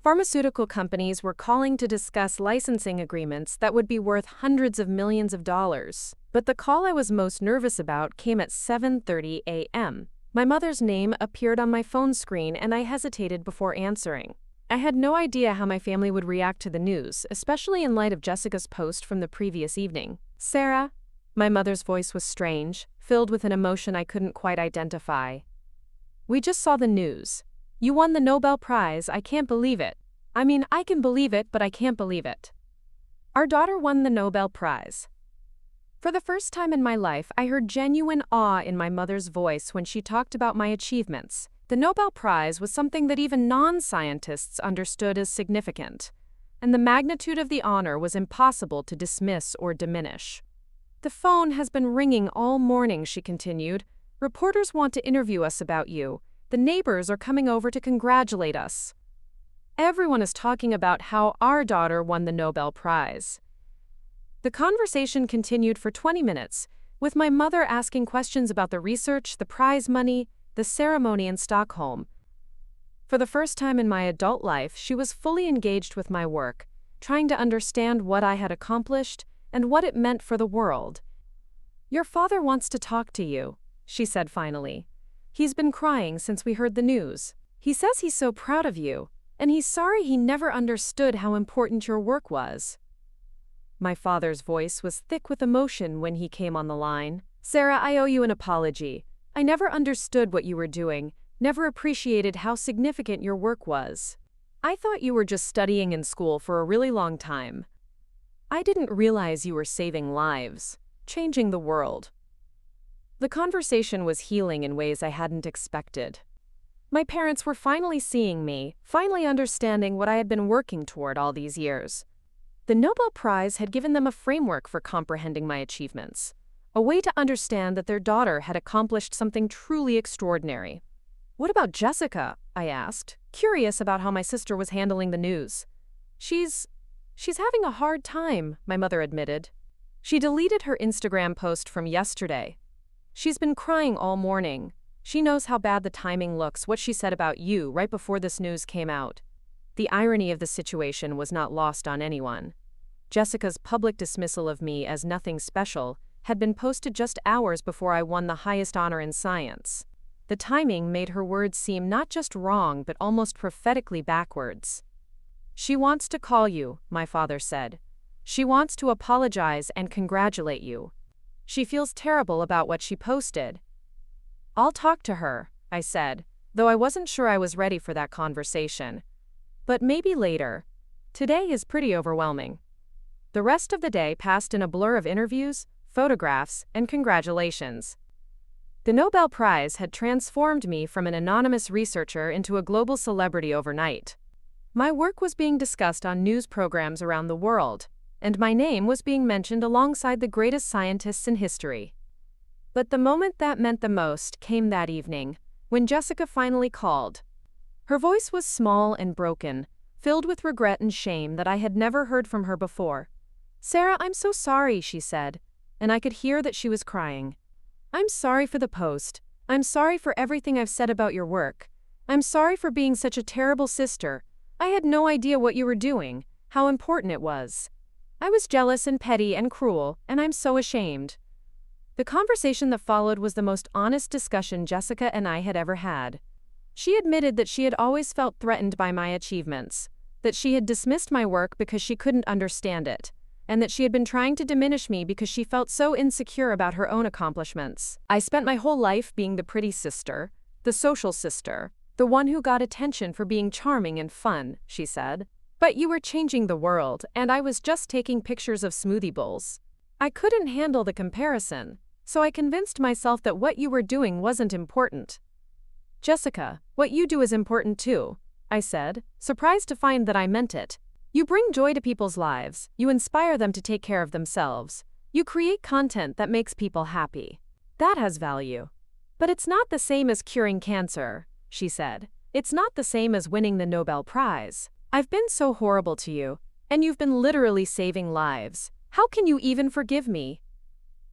Pharmaceutical companies were calling to discuss licensing agreements that would be worth hundreds of millions of dollars. But the call I was most nervous about came at 7:30 a.m. My mother's name appeared on my phone screen and I hesitated before answering. I had no idea how my family would react to the news, especially in light of Jessica's post from the previous evening. "Sarah?" My mother's voice was strange, filled with an emotion I couldn't quite identify. "We just saw the news. You won the Nobel Prize. I can't believe it. I mean, I can believe it, but I can't believe it. Our daughter won the Nobel Prize." For the first time in my life, I heard genuine awe in my mother's voice when she talked about my achievements. The Nobel Prize was something that even non-scientists understood as significant, and the magnitude of the honor was impossible to dismiss or diminish. "The phone has been ringing all morning," she continued. "Reporters want to interview us about you. The neighbors are coming over to congratulate us. Everyone is talking about how our daughter won the Nobel Prize." The conversation continued for 20 minutes, with my mother asking questions about the research, the prize money, the ceremony in Stockholm. For the first time in my adult life, she was fully engaged with my work, trying to understand what I had accomplished and what it meant for the world. "Your father wants to talk to you," she said finally. "He's been crying since we heard the news. He says he's so proud of you, and he's sorry he never understood how important your work was." My father's voice was thick with emotion when he came on the line. "Sarah, I owe you an apology. I never understood what you were doing, never appreciated how significant your work was. I thought you were just studying in school for a really long time. I didn't realize you were saving lives, changing the world." The conversation was healing in ways I hadn't expected. My parents were finally seeing me, finally understanding what I had been working toward all these years. The Nobel Prize had given them a framework for comprehending my achievements, a way to understand that their daughter had accomplished something truly extraordinary. "What about Jessica?" I asked, curious about how my sister was handling the news. She's having a hard time," my mother admitted. "She deleted her Instagram post from yesterday. She's been crying all morning. She knows how bad the timing looks, what she said about you right before this news came out." The irony of the situation was not lost on anyone. Jessica's public dismissal of me as nothing special had been posted just hours before I won the highest honor in science. The timing made her words seem not just wrong but almost prophetically backwards. "She wants to call you," my father said. "She wants to apologize and congratulate you. She feels terrible about what she posted." "I'll talk to her," I said, though I wasn't sure I was ready for that conversation. "But maybe later. Today is pretty overwhelming." The rest of the day passed in a blur of interviews, photographs, and congratulations. The Nobel Prize had transformed me from an anonymous researcher into a global celebrity overnight. My work was being discussed on news programs around the world, and my name was being mentioned alongside the greatest scientists in history. But the moment that meant the most came that evening, when Jessica finally called. Her voice was small and broken, filled with regret and shame that I had never heard from her before. "Sarah, I'm so sorry," she said, and I could hear that she was crying. "I'm sorry for the post. I'm sorry for everything I've said about your work. I'm sorry for being such a terrible sister. I had no idea what you were doing, how important it was. I was jealous and petty and cruel, and I'm so ashamed." The conversation that followed was the most honest discussion Jessica and I had ever had. She admitted that she had always felt threatened by my achievements, that she had dismissed my work because she couldn't understand it, and that she had been trying to diminish me because she felt so insecure about her own accomplishments. "I spent my whole life being the pretty sister, the social sister, the one who got attention for being charming and fun," she said. "But you were changing the world, and I was just taking pictures of smoothie bowls. I couldn't handle the comparison, so I convinced myself that what you were doing wasn't important." "Jessica, what you do is important too," I said, surprised to find that I meant it. "You bring joy to people's lives, you inspire them to take care of themselves, you create content that makes people happy. That has value. But it's not the same as curing cancer," she said. "It's not the same as winning the Nobel Prize. I've been so horrible to you, and you've been literally saving lives. How can you even forgive me?"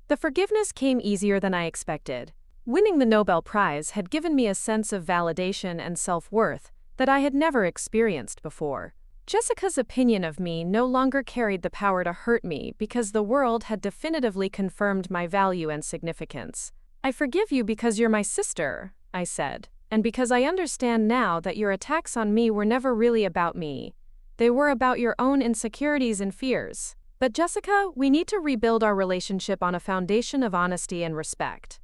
The forgiveness came easier than I expected. Winning the Nobel Prize had given me a sense of validation and self-worth that I had never experienced before. Jessica's opinion of me no longer carried the power to hurt me because the world had definitively confirmed my value and significance. "I forgive you because you're my sister," I said, "and because I understand now that your attacks on me were never really about me. They were about your own insecurities and fears. But Jessica, we need to rebuild our relationship on a foundation of honesty and respect."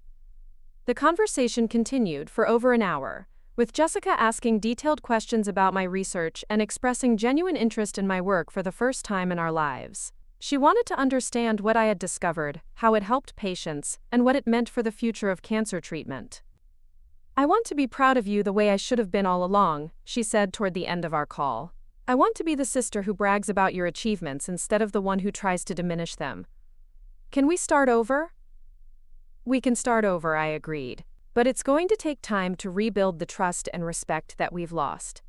The conversation continued for over an hour, with Jessica asking detailed questions about my research and expressing genuine interest in my work for the first time in our lives. She wanted to understand what I had discovered, how it helped patients, and what it meant for the future of cancer treatment. "I want to be proud of you the way I should have been all along," she said toward the end of our call. "I want to be the sister who brags about your achievements instead of the one who tries to diminish them. Can we start over?" "We can start over," I agreed. "But it's going to take time to rebuild the trust and respect that we've lost.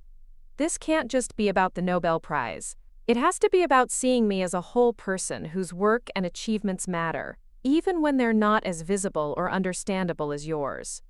This can't just be about the Nobel Prize. It has to be about seeing me as a whole person whose work and achievements matter, even when they're not as visible or understandable as yours."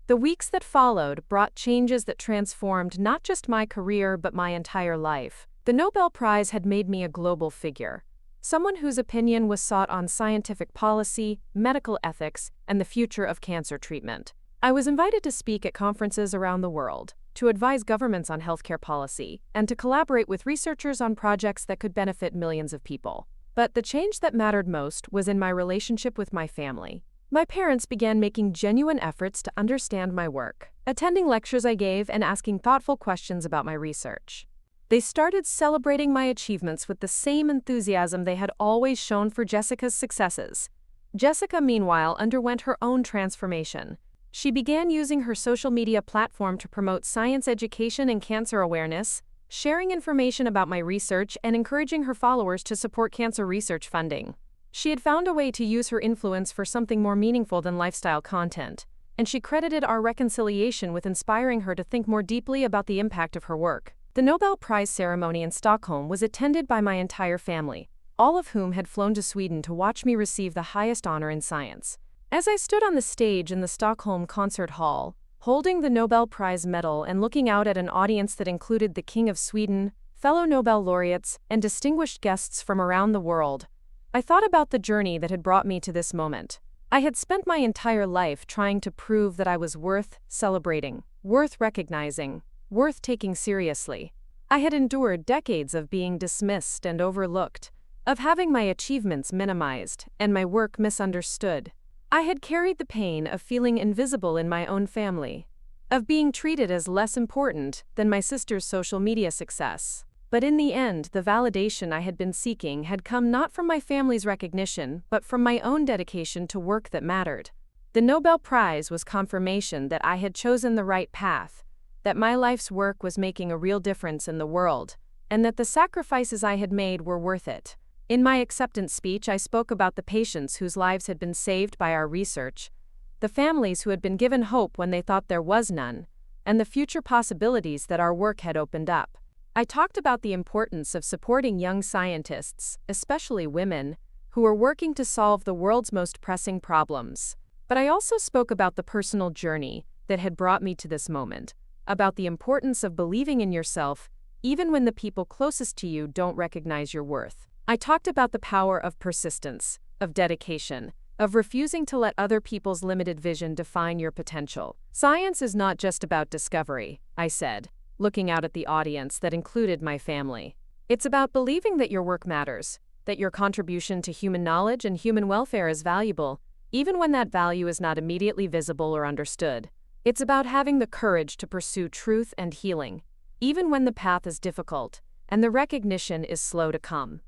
The weeks that followed brought changes that transformed not just my career but my entire life. The Nobel Prize had made me a global figure, someone whose opinion was sought on scientific policy, medical ethics, and the future of cancer treatment. I was invited to speak at conferences around the world, to advise governments on healthcare policy, and to collaborate with researchers on projects that could benefit millions of people. But the change that mattered most was in my relationship with my family. My parents began making genuine efforts to understand my work, attending lectures I gave and asking thoughtful questions about my research. They started celebrating my achievements with the same enthusiasm they had always shown for Jessica's successes. Jessica, meanwhile, underwent her own transformation. She began using her social media platform to promote science education and cancer awareness, sharing information about my research and encouraging her followers to support cancer research funding. She had found a way to use her influence for something more meaningful than lifestyle content, and she credited our reconciliation with inspiring her to think more deeply about the impact of her work. The Nobel Prize ceremony in Stockholm was attended by my entire family, all of whom had flown to Sweden to watch me receive the highest honor in science. As I stood on the stage in the Stockholm Concert Hall, holding the Nobel Prize medal and looking out at an audience that included the King of Sweden, fellow Nobel laureates, and distinguished guests from around the world, I thought about the journey that had brought me to this moment. I had spent my entire life trying to prove that I was worth celebrating, worth recognizing, worth taking seriously. I had endured decades of being dismissed and overlooked, of having my achievements minimized and my work misunderstood. I had carried the pain of feeling invisible in my own family, of being treated as less important than my sister's social media success. But in the end, the validation I had been seeking had come not from my family's recognition, but from my own dedication to work that mattered. The Nobel Prize was confirmation that I had chosen the right path, that my life's work was making a real difference in the world, and that the sacrifices I had made were worth it. In my acceptance speech, I spoke about the patients whose lives had been saved by our research, the families who had been given hope when they thought there was none, and the future possibilities that our work had opened up. I talked about the importance of supporting young scientists, especially women, who are working to solve the world's most pressing problems. But I also spoke about the personal journey that had brought me to this moment, about the importance of believing in yourself, even when the people closest to you don't recognize your worth. I talked about the power of persistence, of dedication, of refusing to let other people's limited vision define your potential. Science is not just about discovery, I said, looking out at the audience that included my family. It's about believing that your work matters, that your contribution to human knowledge and human welfare is valuable, even when that value is not immediately visible or understood. It's about having the courage to pursue truth and healing, even when the path is difficult and the recognition is slow to come.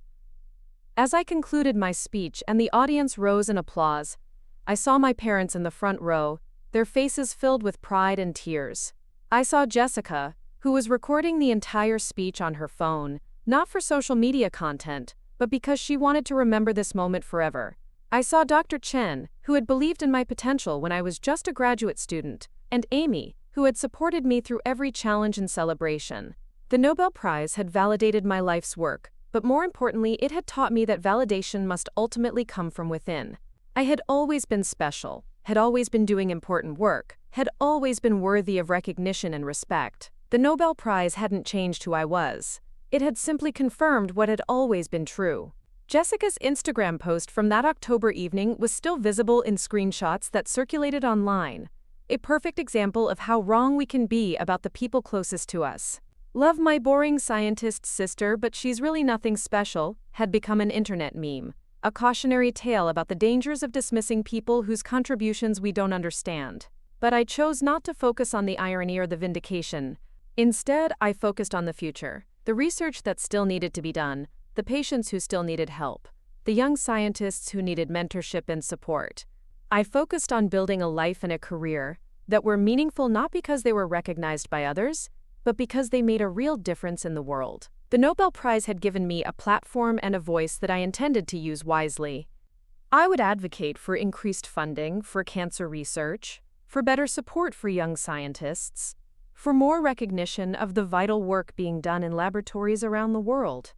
As I concluded my speech and the audience rose in applause, I saw my parents in the front row, their faces filled with pride and tears. I saw Jessica, who was recording the entire speech on her phone, not for social media content, but because she wanted to remember this moment forever. I saw Dr. Chen, who had believed in my potential when I was just a graduate student, and Amy, who had supported me through every challenge and celebration. The Nobel Prize had validated my life's work, but more importantly, it had taught me that validation must ultimately come from within. I had always been special, had always been doing important work, had always been worthy of recognition and respect. The Nobel Prize hadn't changed who I was. It had simply confirmed what had always been true. Jessica's Instagram post from that October evening was still visible in screenshots that circulated online, a perfect example of how wrong we can be about the people closest to us. "Love my boring scientist sister, but she's really nothing special," had become an internet meme, a cautionary tale about the dangers of dismissing people whose contributions we don't understand. But I chose not to focus on the irony or the vindication. Instead, I focused on the future, the research that still needed to be done, the patients who still needed help, the young scientists who needed mentorship and support. I focused on building a life and a career that were meaningful not because they were recognized by others, but because they made a real difference in the world. The Nobel Prize had given me a platform and a voice that I intended to use wisely. I would advocate for increased funding for cancer research, for better support for young scientists, for more recognition of the vital work being done in laboratories around the world.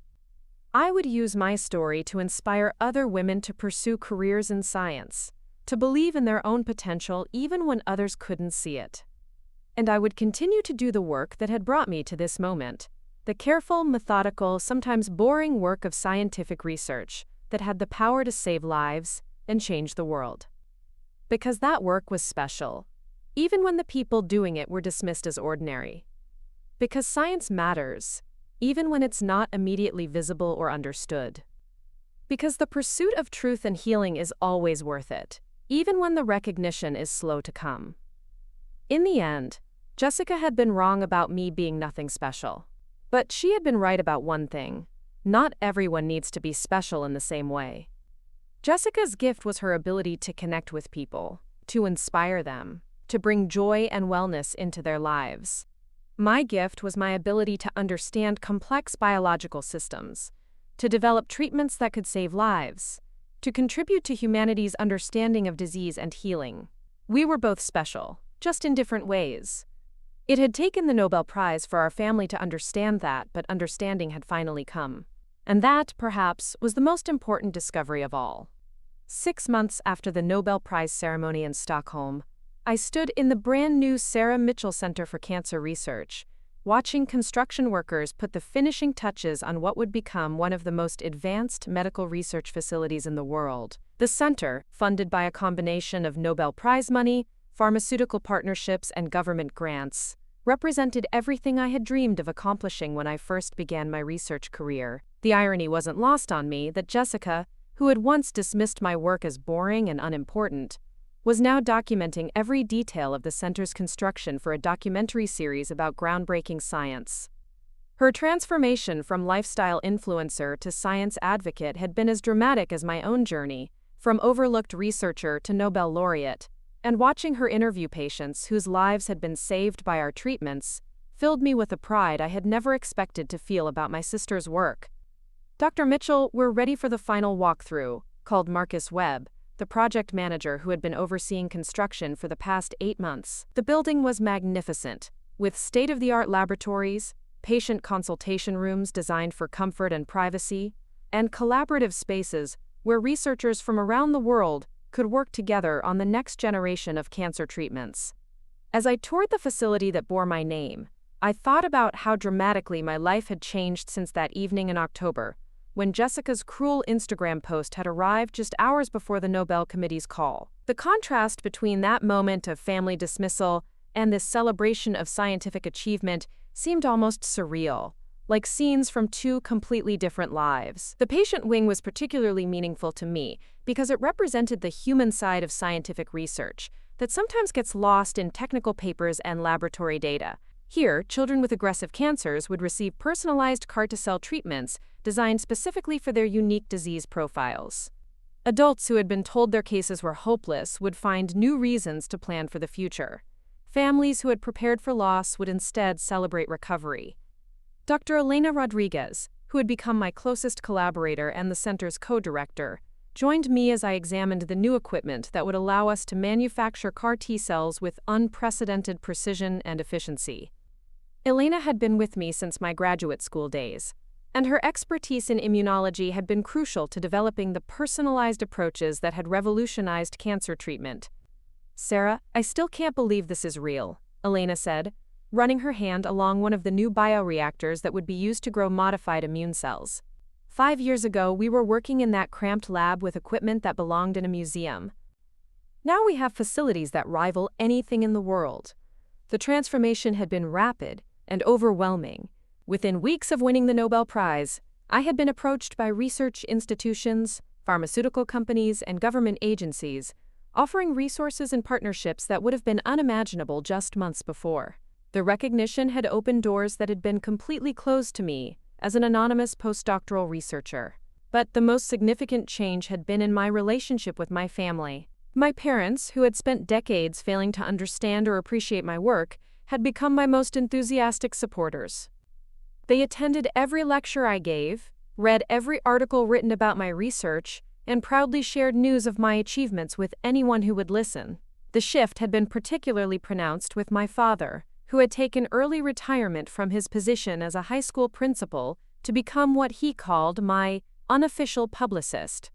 I would use my story to inspire other women to pursue careers in science, to believe in their own potential even when others couldn't see it. And I would continue to do the work that had brought me to this moment, the careful, methodical, sometimes boring work of scientific research that had the power to save lives and change the world. Because that work was special, even when the people doing it were dismissed as ordinary. Because science matters, even when it's not immediately visible or understood. Because the pursuit of truth and healing is always worth it, even when the recognition is slow to come. In the end, Jessica had been wrong about me being nothing special. But she had been right about one thing: not everyone needs to be special in the same way. Jessica's gift was her ability to connect with people, to inspire them, to bring joy and wellness into their lives. My gift was my ability to understand complex biological systems, to develop treatments that could save lives, to contribute to humanity's understanding of disease and healing. We were both special, just in different ways. It had taken the Nobel Prize for our family to understand that, but understanding had finally come. And that, perhaps, was the most important discovery of all. 6 months after the Nobel Prize ceremony in Stockholm, I stood in the brand new Sarah Mitchell Center for Cancer Research, watching construction workers put the finishing touches on what would become one of the most advanced medical research facilities in the world. The center, funded by a combination of Nobel Prize money, pharmaceutical partnerships, and government grants, represented everything I had dreamed of accomplishing when I first began my research career. The irony wasn't lost on me that Jessica, who had once dismissed my work as boring and unimportant, was now documenting every detail of the center's construction for a documentary series about groundbreaking science. Her transformation from lifestyle influencer to science advocate had been as dramatic as my own journey, from overlooked researcher to Nobel laureate, and watching her interview patients whose lives had been saved by our treatments filled me with a pride I had never expected to feel about my sister's work. Dr. Mitchell, we're ready for the final walkthrough, called Marcus Webb, the project manager who had been overseeing construction for the past 8 months. The building was magnificent, with state-of-the-art laboratories, patient consultation rooms designed for comfort and privacy, and collaborative spaces where researchers from around the world could work together on the next generation of cancer treatments. As I toured the facility that bore my name, I thought about how dramatically my life had changed since that evening in October, when Jessica's cruel Instagram post had arrived just hours before the Nobel Committee's call. The contrast between that moment of family dismissal and this celebration of scientific achievement seemed almost surreal, like scenes from two completely different lives. The patient wing was particularly meaningful to me because it represented the human side of scientific research that sometimes gets lost in technical papers and laboratory data. Here, children with aggressive cancers would receive personalized CAR-T-cell treatments designed specifically for their unique disease profiles. Adults who had been told their cases were hopeless would find new reasons to plan for the future. Families who had prepared for loss would instead celebrate recovery. Dr. Elena Rodriguez, who had become my closest collaborator and the center's co-director, joined me as I examined the new equipment that would allow us to manufacture CAR-T cells with unprecedented precision and efficiency. Elena had been with me since my graduate school days, and her expertise in immunology had been crucial to developing the personalized approaches that had revolutionized cancer treatment. "Sarah, I still can't believe this is real," Elena said, running her hand along one of the new bioreactors that would be used to grow modified immune cells. 5 years ago, we were working in that cramped lab with equipment that belonged in a museum. Now we have facilities that rival anything in the world. The transformation had been rapid and overwhelming. Within weeks of winning the Nobel Prize, I had been approached by research institutions, pharmaceutical companies, and government agencies, offering resources and partnerships that would have been unimaginable just months before. The recognition had opened doors that had been completely closed to me as an anonymous postdoctoral researcher. But the most significant change had been in my relationship with my family. My parents, who had spent decades failing to understand or appreciate my work, had become my most enthusiastic supporters. They attended every lecture I gave, read every article written about my research, and proudly shared news of my achievements with anyone who would listen. The shift had been particularly pronounced with my father, who had taken early retirement from his position as a high school principal to become what he called my unofficial publicist.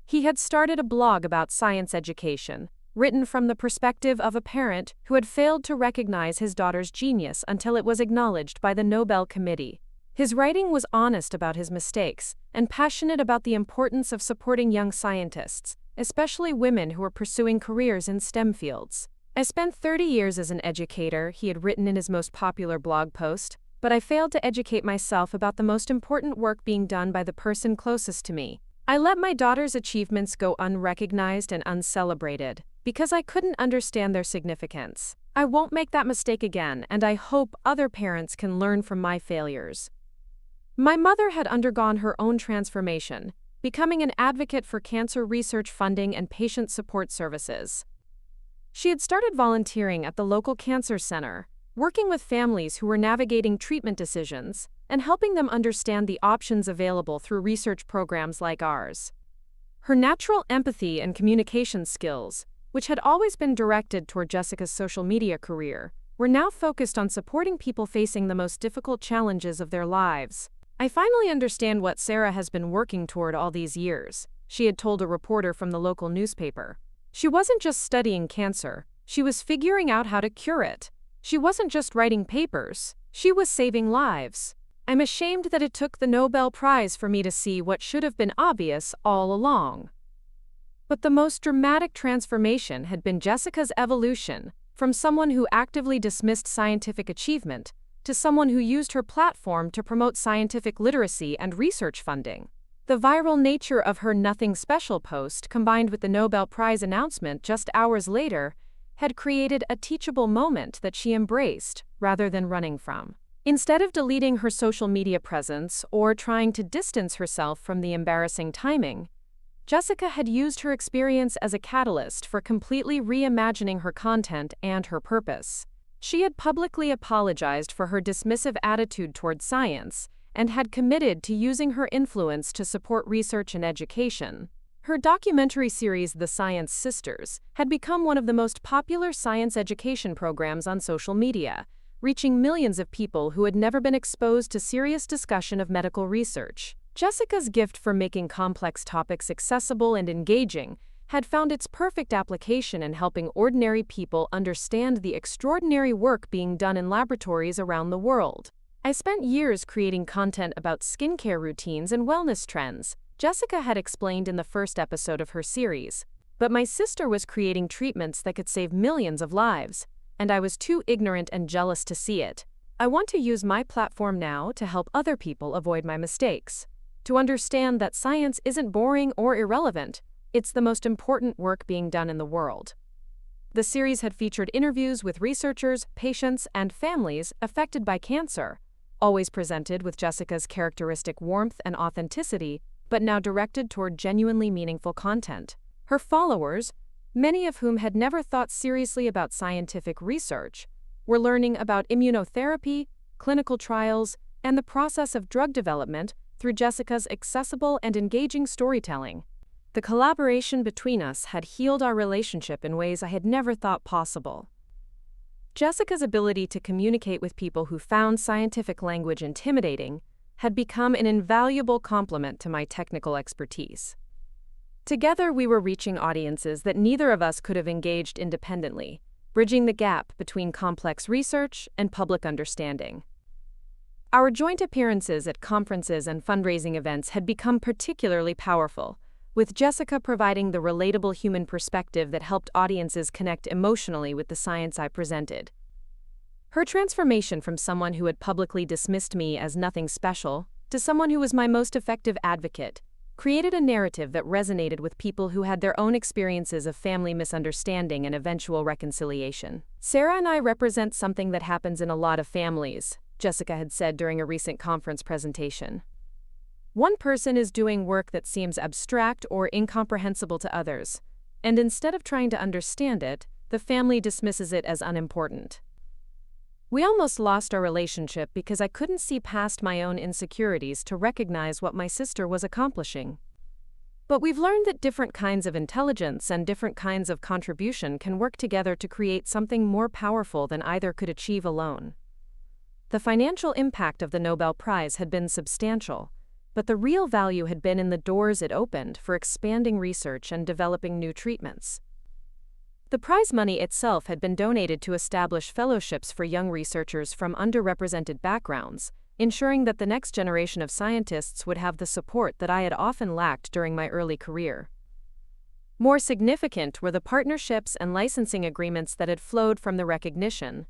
He had started a blog about science education, written from the perspective of a parent who had failed to recognize his daughter's genius until it was acknowledged by the Nobel Committee. His writing was honest about his mistakes and passionate about the importance of supporting young scientists, especially women who were pursuing careers in STEM fields. "I spent 30 years as an educator," he had written in his most popular blog post, "but I failed to educate myself about the most important work being done by the person closest to me. I let my daughter's achievements go unrecognized and uncelebrated because I couldn't understand their significance. I won't make that mistake again, and I hope other parents can learn from my failures." My mother had undergone her own transformation, becoming an advocate for cancer research funding and patient support services. She had started volunteering at the local cancer center, working with families who were navigating treatment decisions and helping them understand the options available through research programs like ours. Her natural empathy and communication skills, which had always been directed toward Jessica's social media career, were now focused on supporting people facing the most difficult challenges of their lives. "I finally understand what Sarah has been working toward all these years," she had told a reporter from the local newspaper. "She wasn't just studying cancer, she was figuring out how to cure it. She wasn't just writing papers, she was saving lives. I'm ashamed that it took the Nobel Prize for me to see what should have been obvious all along." But the most dramatic transformation had been Jessica's evolution from someone who actively dismissed scientific achievement to someone who used her platform to promote scientific literacy and research funding. The viral nature of her Nothing Special post, combined with the Nobel Prize announcement just hours later, had created a teachable moment that she embraced rather than running from. Instead of deleting her social media presence or trying to distance herself from the embarrassing timing, Jessica had used her experience as a catalyst for completely reimagining her content and her purpose. She had publicly apologized for her dismissive attitude toward science and had committed to using her influence to support research and education. Her documentary series, The Science Sisters, had become one of the most popular science education programs on social media, reaching millions of people who had never been exposed to serious discussion of medical research. Jessica's gift for making complex topics accessible and engaging had found its perfect application in helping ordinary people understand the extraordinary work being done in laboratories around the world. I spent years creating content about skincare routines and wellness trends, Jessica had explained in the first episode of her series. But my sister was creating treatments that could save millions of lives, and I was too ignorant and jealous to see it. I want to use my platform now to help other people avoid my mistakes, to understand that science isn't boring or irrelevant, it's the most important work being done in the world. The series had featured interviews with researchers, patients, and families affected by cancer, always presented with Jessica's characteristic warmth and authenticity, but now directed toward genuinely meaningful content. Her followers, many of whom had never thought seriously about scientific research, were learning about immunotherapy, clinical trials, and the process of drug development through Jessica's accessible and engaging storytelling. The collaboration between us had healed our relationship in ways I had never thought possible. Jessica's ability to communicate with people who found scientific language intimidating had become an invaluable complement to my technical expertise. Together, we were reaching audiences that neither of us could have engaged independently, bridging the gap between complex research and public understanding. Our joint appearances at conferences and fundraising events had become particularly powerful, with Jessica providing the relatable human perspective that helped audiences connect emotionally with the science I presented. Her transformation from someone who had publicly dismissed me as nothing special to someone who was my most effective advocate created a narrative that resonated with people who had their own experiences of family misunderstanding and eventual reconciliation. "Sarah and I represent something that happens in a lot of families," Jessica had said during a recent conference presentation. "One person is doing work that seems abstract or incomprehensible to others, and instead of trying to understand it, the family dismisses it as unimportant. We almost lost our relationship because I couldn't see past my own insecurities to recognize what my sister was accomplishing. But we've learned that different kinds of intelligence and different kinds of contribution can work together to create something more powerful than either could achieve alone." The financial impact of the Nobel Prize had been substantial, but the real value had been in the doors it opened for expanding research and developing new treatments. The prize money itself had been donated to establish fellowships for young researchers from underrepresented backgrounds, ensuring that the next generation of scientists would have the support that I had often lacked during my early career. More significant were the partnerships and licensing agreements that had flowed from the recognition.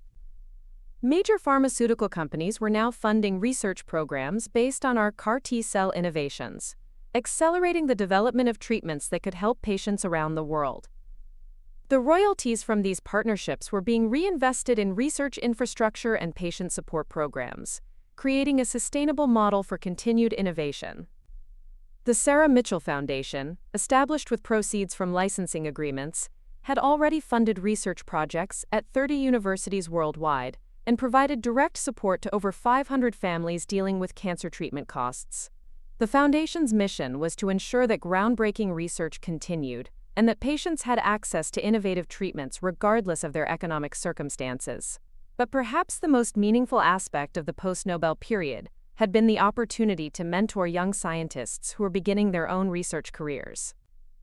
Major pharmaceutical companies were now funding research programs based on our CAR T-cell innovations, accelerating the development of treatments that could help patients around the world. The royalties from these partnerships were being reinvested in research infrastructure and patient support programs, creating a sustainable model for continued innovation. The Sarah Mitchell Foundation, established with proceeds from licensing agreements, had already funded research projects at 30 universities worldwide and provided direct support to over 500 families dealing with cancer treatment costs. The foundation's mission was to ensure that groundbreaking research continued and that patients had access to innovative treatments regardless of their economic circumstances. But perhaps the most meaningful aspect of the post-Nobel period had been the opportunity to mentor young scientists who were beginning their own research careers.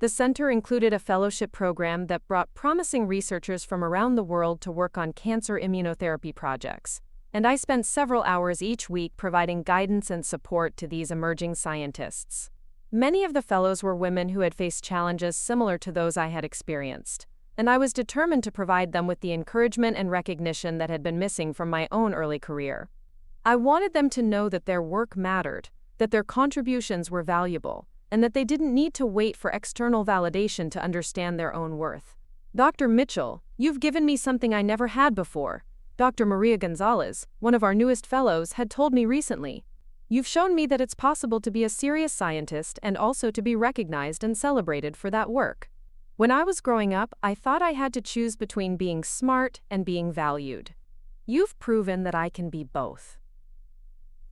The center included a fellowship program that brought promising researchers from around the world to work on cancer immunotherapy projects, and I spent several hours each week providing guidance and support to these emerging scientists. Many of the fellows were women who had faced challenges similar to those I had experienced, and I was determined to provide them with the encouragement and recognition that had been missing from my own early career. I wanted them to know that their work mattered, that their contributions were valuable, and that they didn't need to wait for external validation to understand their own worth. "Dr. Mitchell, you've given me something I never had before," Dr. Maria Gonzalez, one of our newest fellows, had told me recently, "You've shown me that it's possible to be a serious scientist and also to be recognized and celebrated for that work. When I was growing up, I thought I had to choose between being smart and being valued. You've proven that I can be both."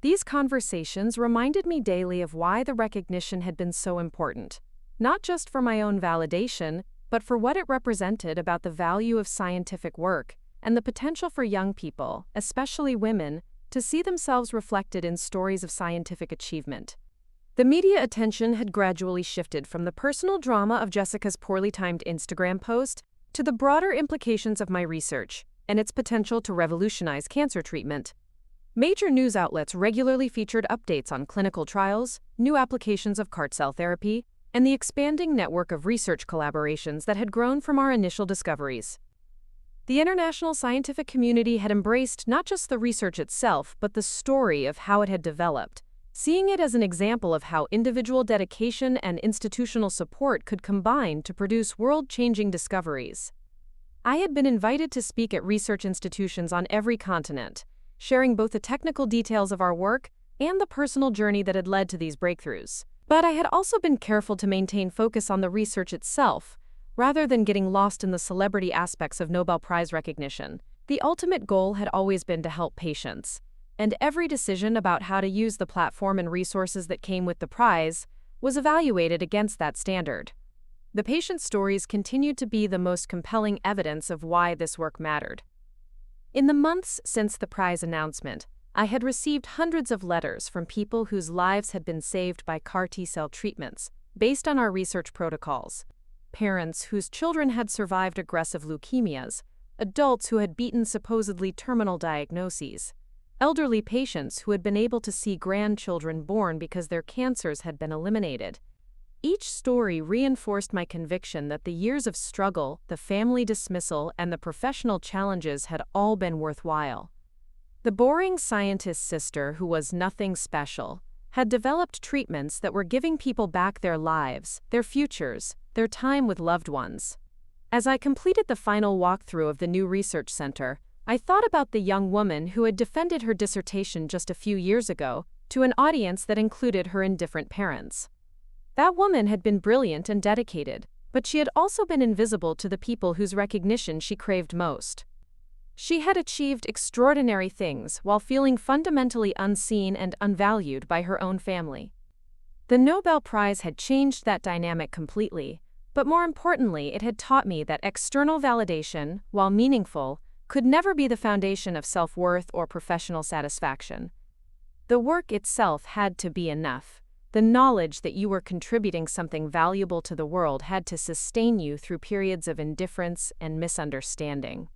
These conversations reminded me daily of why the recognition had been so important, not just for my own validation, but for what it represented about the value of scientific work and the potential for young people, especially women, to see themselves reflected in stories of scientific achievement. The media attention had gradually shifted from the personal drama of Jessica's poorly timed Instagram post to the broader implications of my research and its potential to revolutionize cancer treatment. Major news outlets regularly featured updates on clinical trials, new applications of CAR T-cell therapy, and the expanding network of research collaborations that had grown from our initial discoveries. The international scientific community had embraced not just the research itself, but the story of how it had developed, seeing it as an example of how individual dedication and institutional support could combine to produce world-changing discoveries. I had been invited to speak at research institutions on every continent, sharing both the technical details of our work and the personal journey that had led to these breakthroughs. But I had also been careful to maintain focus on the research itself, rather than getting lost in the celebrity aspects of Nobel Prize recognition. The ultimate goal had always been to help patients, and every decision about how to use the platform and resources that came with the prize was evaluated against that standard. The patient stories continued to be the most compelling evidence of why this work mattered. In the months since the prize announcement, I had received hundreds of letters from people whose lives had been saved by CAR T-cell treatments based on our research protocols. Parents whose children had survived aggressive leukemias, adults who had beaten supposedly terminal diagnoses, elderly patients who had been able to see grandchildren born because their cancers had been eliminated. Each story reinforced my conviction that the years of struggle, the family dismissal, and the professional challenges had all been worthwhile. The boring scientist's sister, who was nothing special, had developed treatments that were giving people back their lives, their futures, their time with loved ones. As I completed the final walkthrough of the new research center, I thought about the young woman who had defended her dissertation just a few years ago to an audience that included her indifferent parents. That woman had been brilliant and dedicated, but she had also been invisible to the people whose recognition she craved most. She had achieved extraordinary things while feeling fundamentally unseen and unvalued by her own family. The Nobel Prize had changed that dynamic completely, but more importantly, it had taught me that external validation, while meaningful, could never be the foundation of self-worth or professional satisfaction. The work itself had to be enough. The knowledge that you were contributing something valuable to the world had to sustain you through periods of indifference and misunderstanding.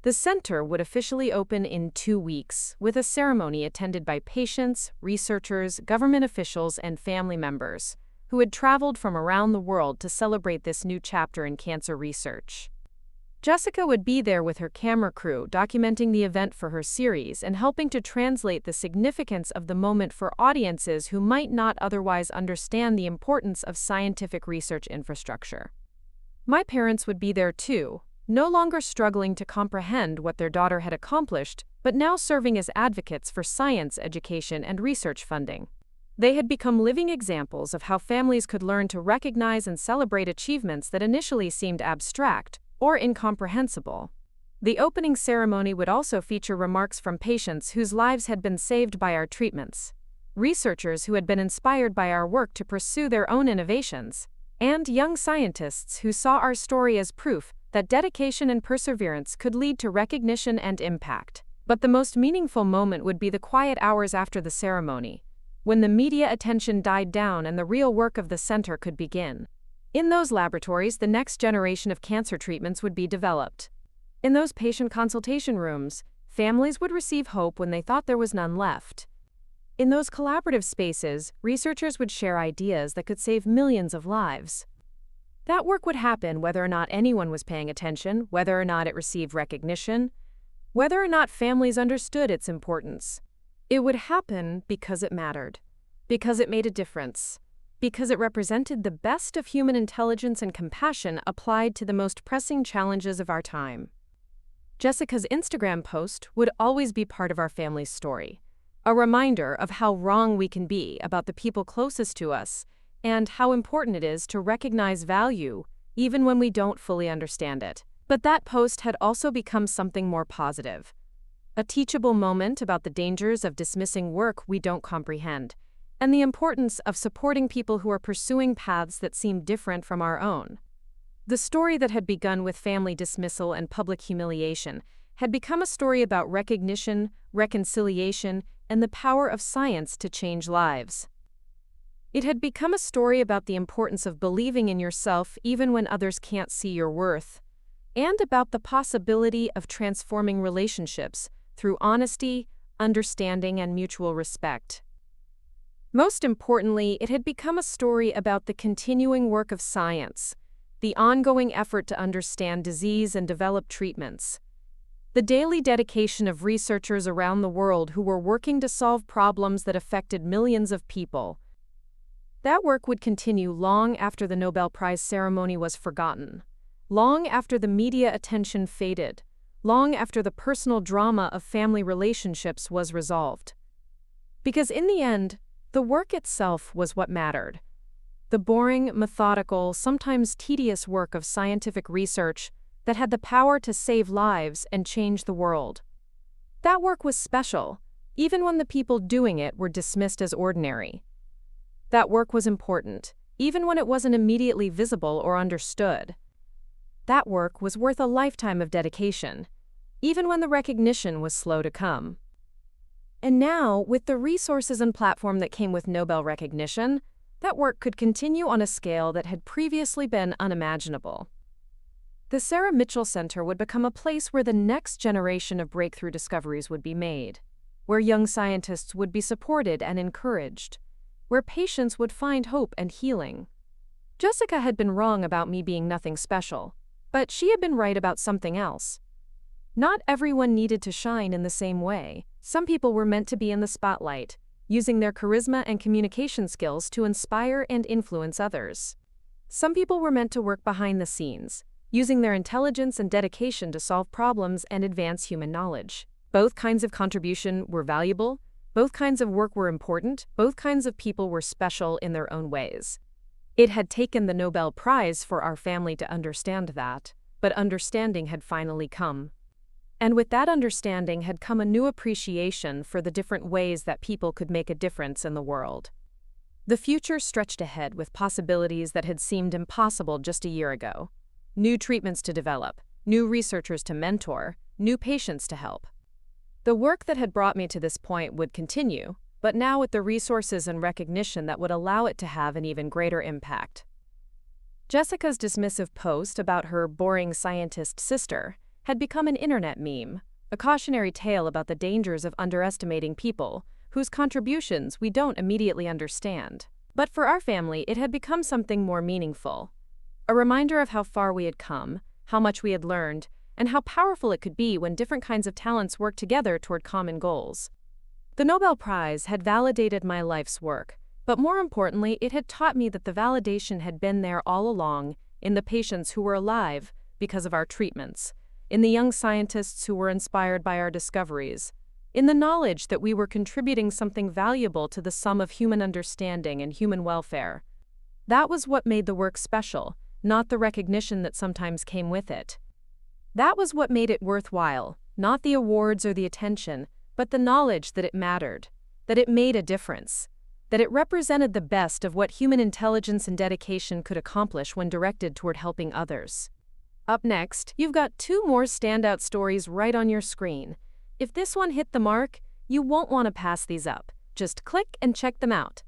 The center would officially open in 2 weeks, with a ceremony attended by patients, researchers, government officials, and family members, who had traveled from around the world to celebrate this new chapter in cancer research. Jessica would be there with her camera crew, documenting the event for her series and helping to translate the significance of the moment for audiences who might not otherwise understand the importance of scientific research infrastructure. My parents would be there too, no longer struggling to comprehend what their daughter had accomplished, but now serving as advocates for science education and research funding. They had become living examples of how families could learn to recognize and celebrate achievements that initially seemed abstract or incomprehensible. The opening ceremony would also feature remarks from patients whose lives had been saved by our treatments, researchers who had been inspired by our work to pursue their own innovations, and young scientists who saw our story as proof that dedication and perseverance could lead to recognition and impact. But the most meaningful moment would be the quiet hours after the ceremony, when the media attention died down and the real work of the center could begin. In those laboratories, the next generation of cancer treatments would be developed. In those patient consultation rooms, families would receive hope when they thought there was none left. In those collaborative spaces, researchers would share ideas that could save millions of lives. That work would happen whether or not anyone was paying attention, whether or not it received recognition, whether or not families understood its importance. It would happen because it mattered, because it made a difference, because it represented the best of human intelligence and compassion applied to the most pressing challenges of our time. Jessica's Instagram post would always be part of our family's story, a reminder of how wrong we can be about the people closest to us and how important it is to recognize value even when we don't fully understand it. But that post had also become something more positive, a teachable moment about the dangers of dismissing work we don't comprehend, and the importance of supporting people who are pursuing paths that seem different from our own. The story that had begun with family dismissal and public humiliation had become a story about recognition, reconciliation, and the power of science to change lives. It had become a story about the importance of believing in yourself even when others can't see your worth, and about the possibility of transforming relationships through honesty, understanding, and mutual respect. Most importantly, it had become a story about the continuing work of science, the ongoing effort to understand disease and develop treatments, the daily dedication of researchers around the world who were working to solve problems that affected millions of people. That work would continue long after the Nobel Prize ceremony was forgotten, long after the media attention faded, long after the personal drama of family relationships was resolved. Because in the end, the work itself was what mattered. The boring, methodical, sometimes tedious work of scientific research that had the power to save lives and change the world. That work was special, even when the people doing it were dismissed as ordinary. That work was important, even when it wasn't immediately visible or understood. That work was worth a lifetime of dedication, even when the recognition was slow to come. And now, with the resources and platform that came with Nobel recognition, that work could continue on a scale that had previously been unimaginable. The Sarah Mitchell Center would become a place where the next generation of breakthrough discoveries would be made, where young scientists would be supported and encouraged, where patients would find hope and healing. Jessica had been wrong about me being nothing special, but she had been right about something else. Not everyone needed to shine in the same way. Some people were meant to be in the spotlight, using their charisma and communication skills to inspire and influence others. Some people were meant to work behind the scenes, using their intelligence and dedication to solve problems and advance human knowledge. Both kinds of contribution were valuable, both kinds of work were important, both kinds of people were special in their own ways. It had taken the Nobel Prize for our family to understand that, but understanding had finally come. And with that understanding had come a new appreciation for the different ways that people could make a difference in the world. The future stretched ahead with possibilities that had seemed impossible just a year ago. New treatments to develop, new researchers to mentor, new patients to help. The work that had brought me to this point would continue, but now with the resources and recognition that would allow it to have an even greater impact. Jessica's dismissive post about her boring scientist sister had become an internet meme, a cautionary tale about the dangers of underestimating people whose contributions we don't immediately understand. But for our family, it had become something more meaningful, a reminder of how far we had come, how much we had learned, and how powerful it could be when different kinds of talents work together toward common goals. The Nobel Prize had validated my life's work, but more importantly, it had taught me that the validation had been there all along in the patients who were alive because of our treatments, in the young scientists who were inspired by our discoveries, in the knowledge that we were contributing something valuable to the sum of human understanding and human welfare. That was what made the work special, not the recognition that sometimes came with it. That was what made it worthwhile, not the awards or the attention, but the knowledge that it mattered, that it made a difference, that it represented the best of what human intelligence and dedication could accomplish when directed toward helping others. Up next, you've got two more standout stories right on your screen. If this one hit the mark, you won't want to pass these up. Just click and check them out.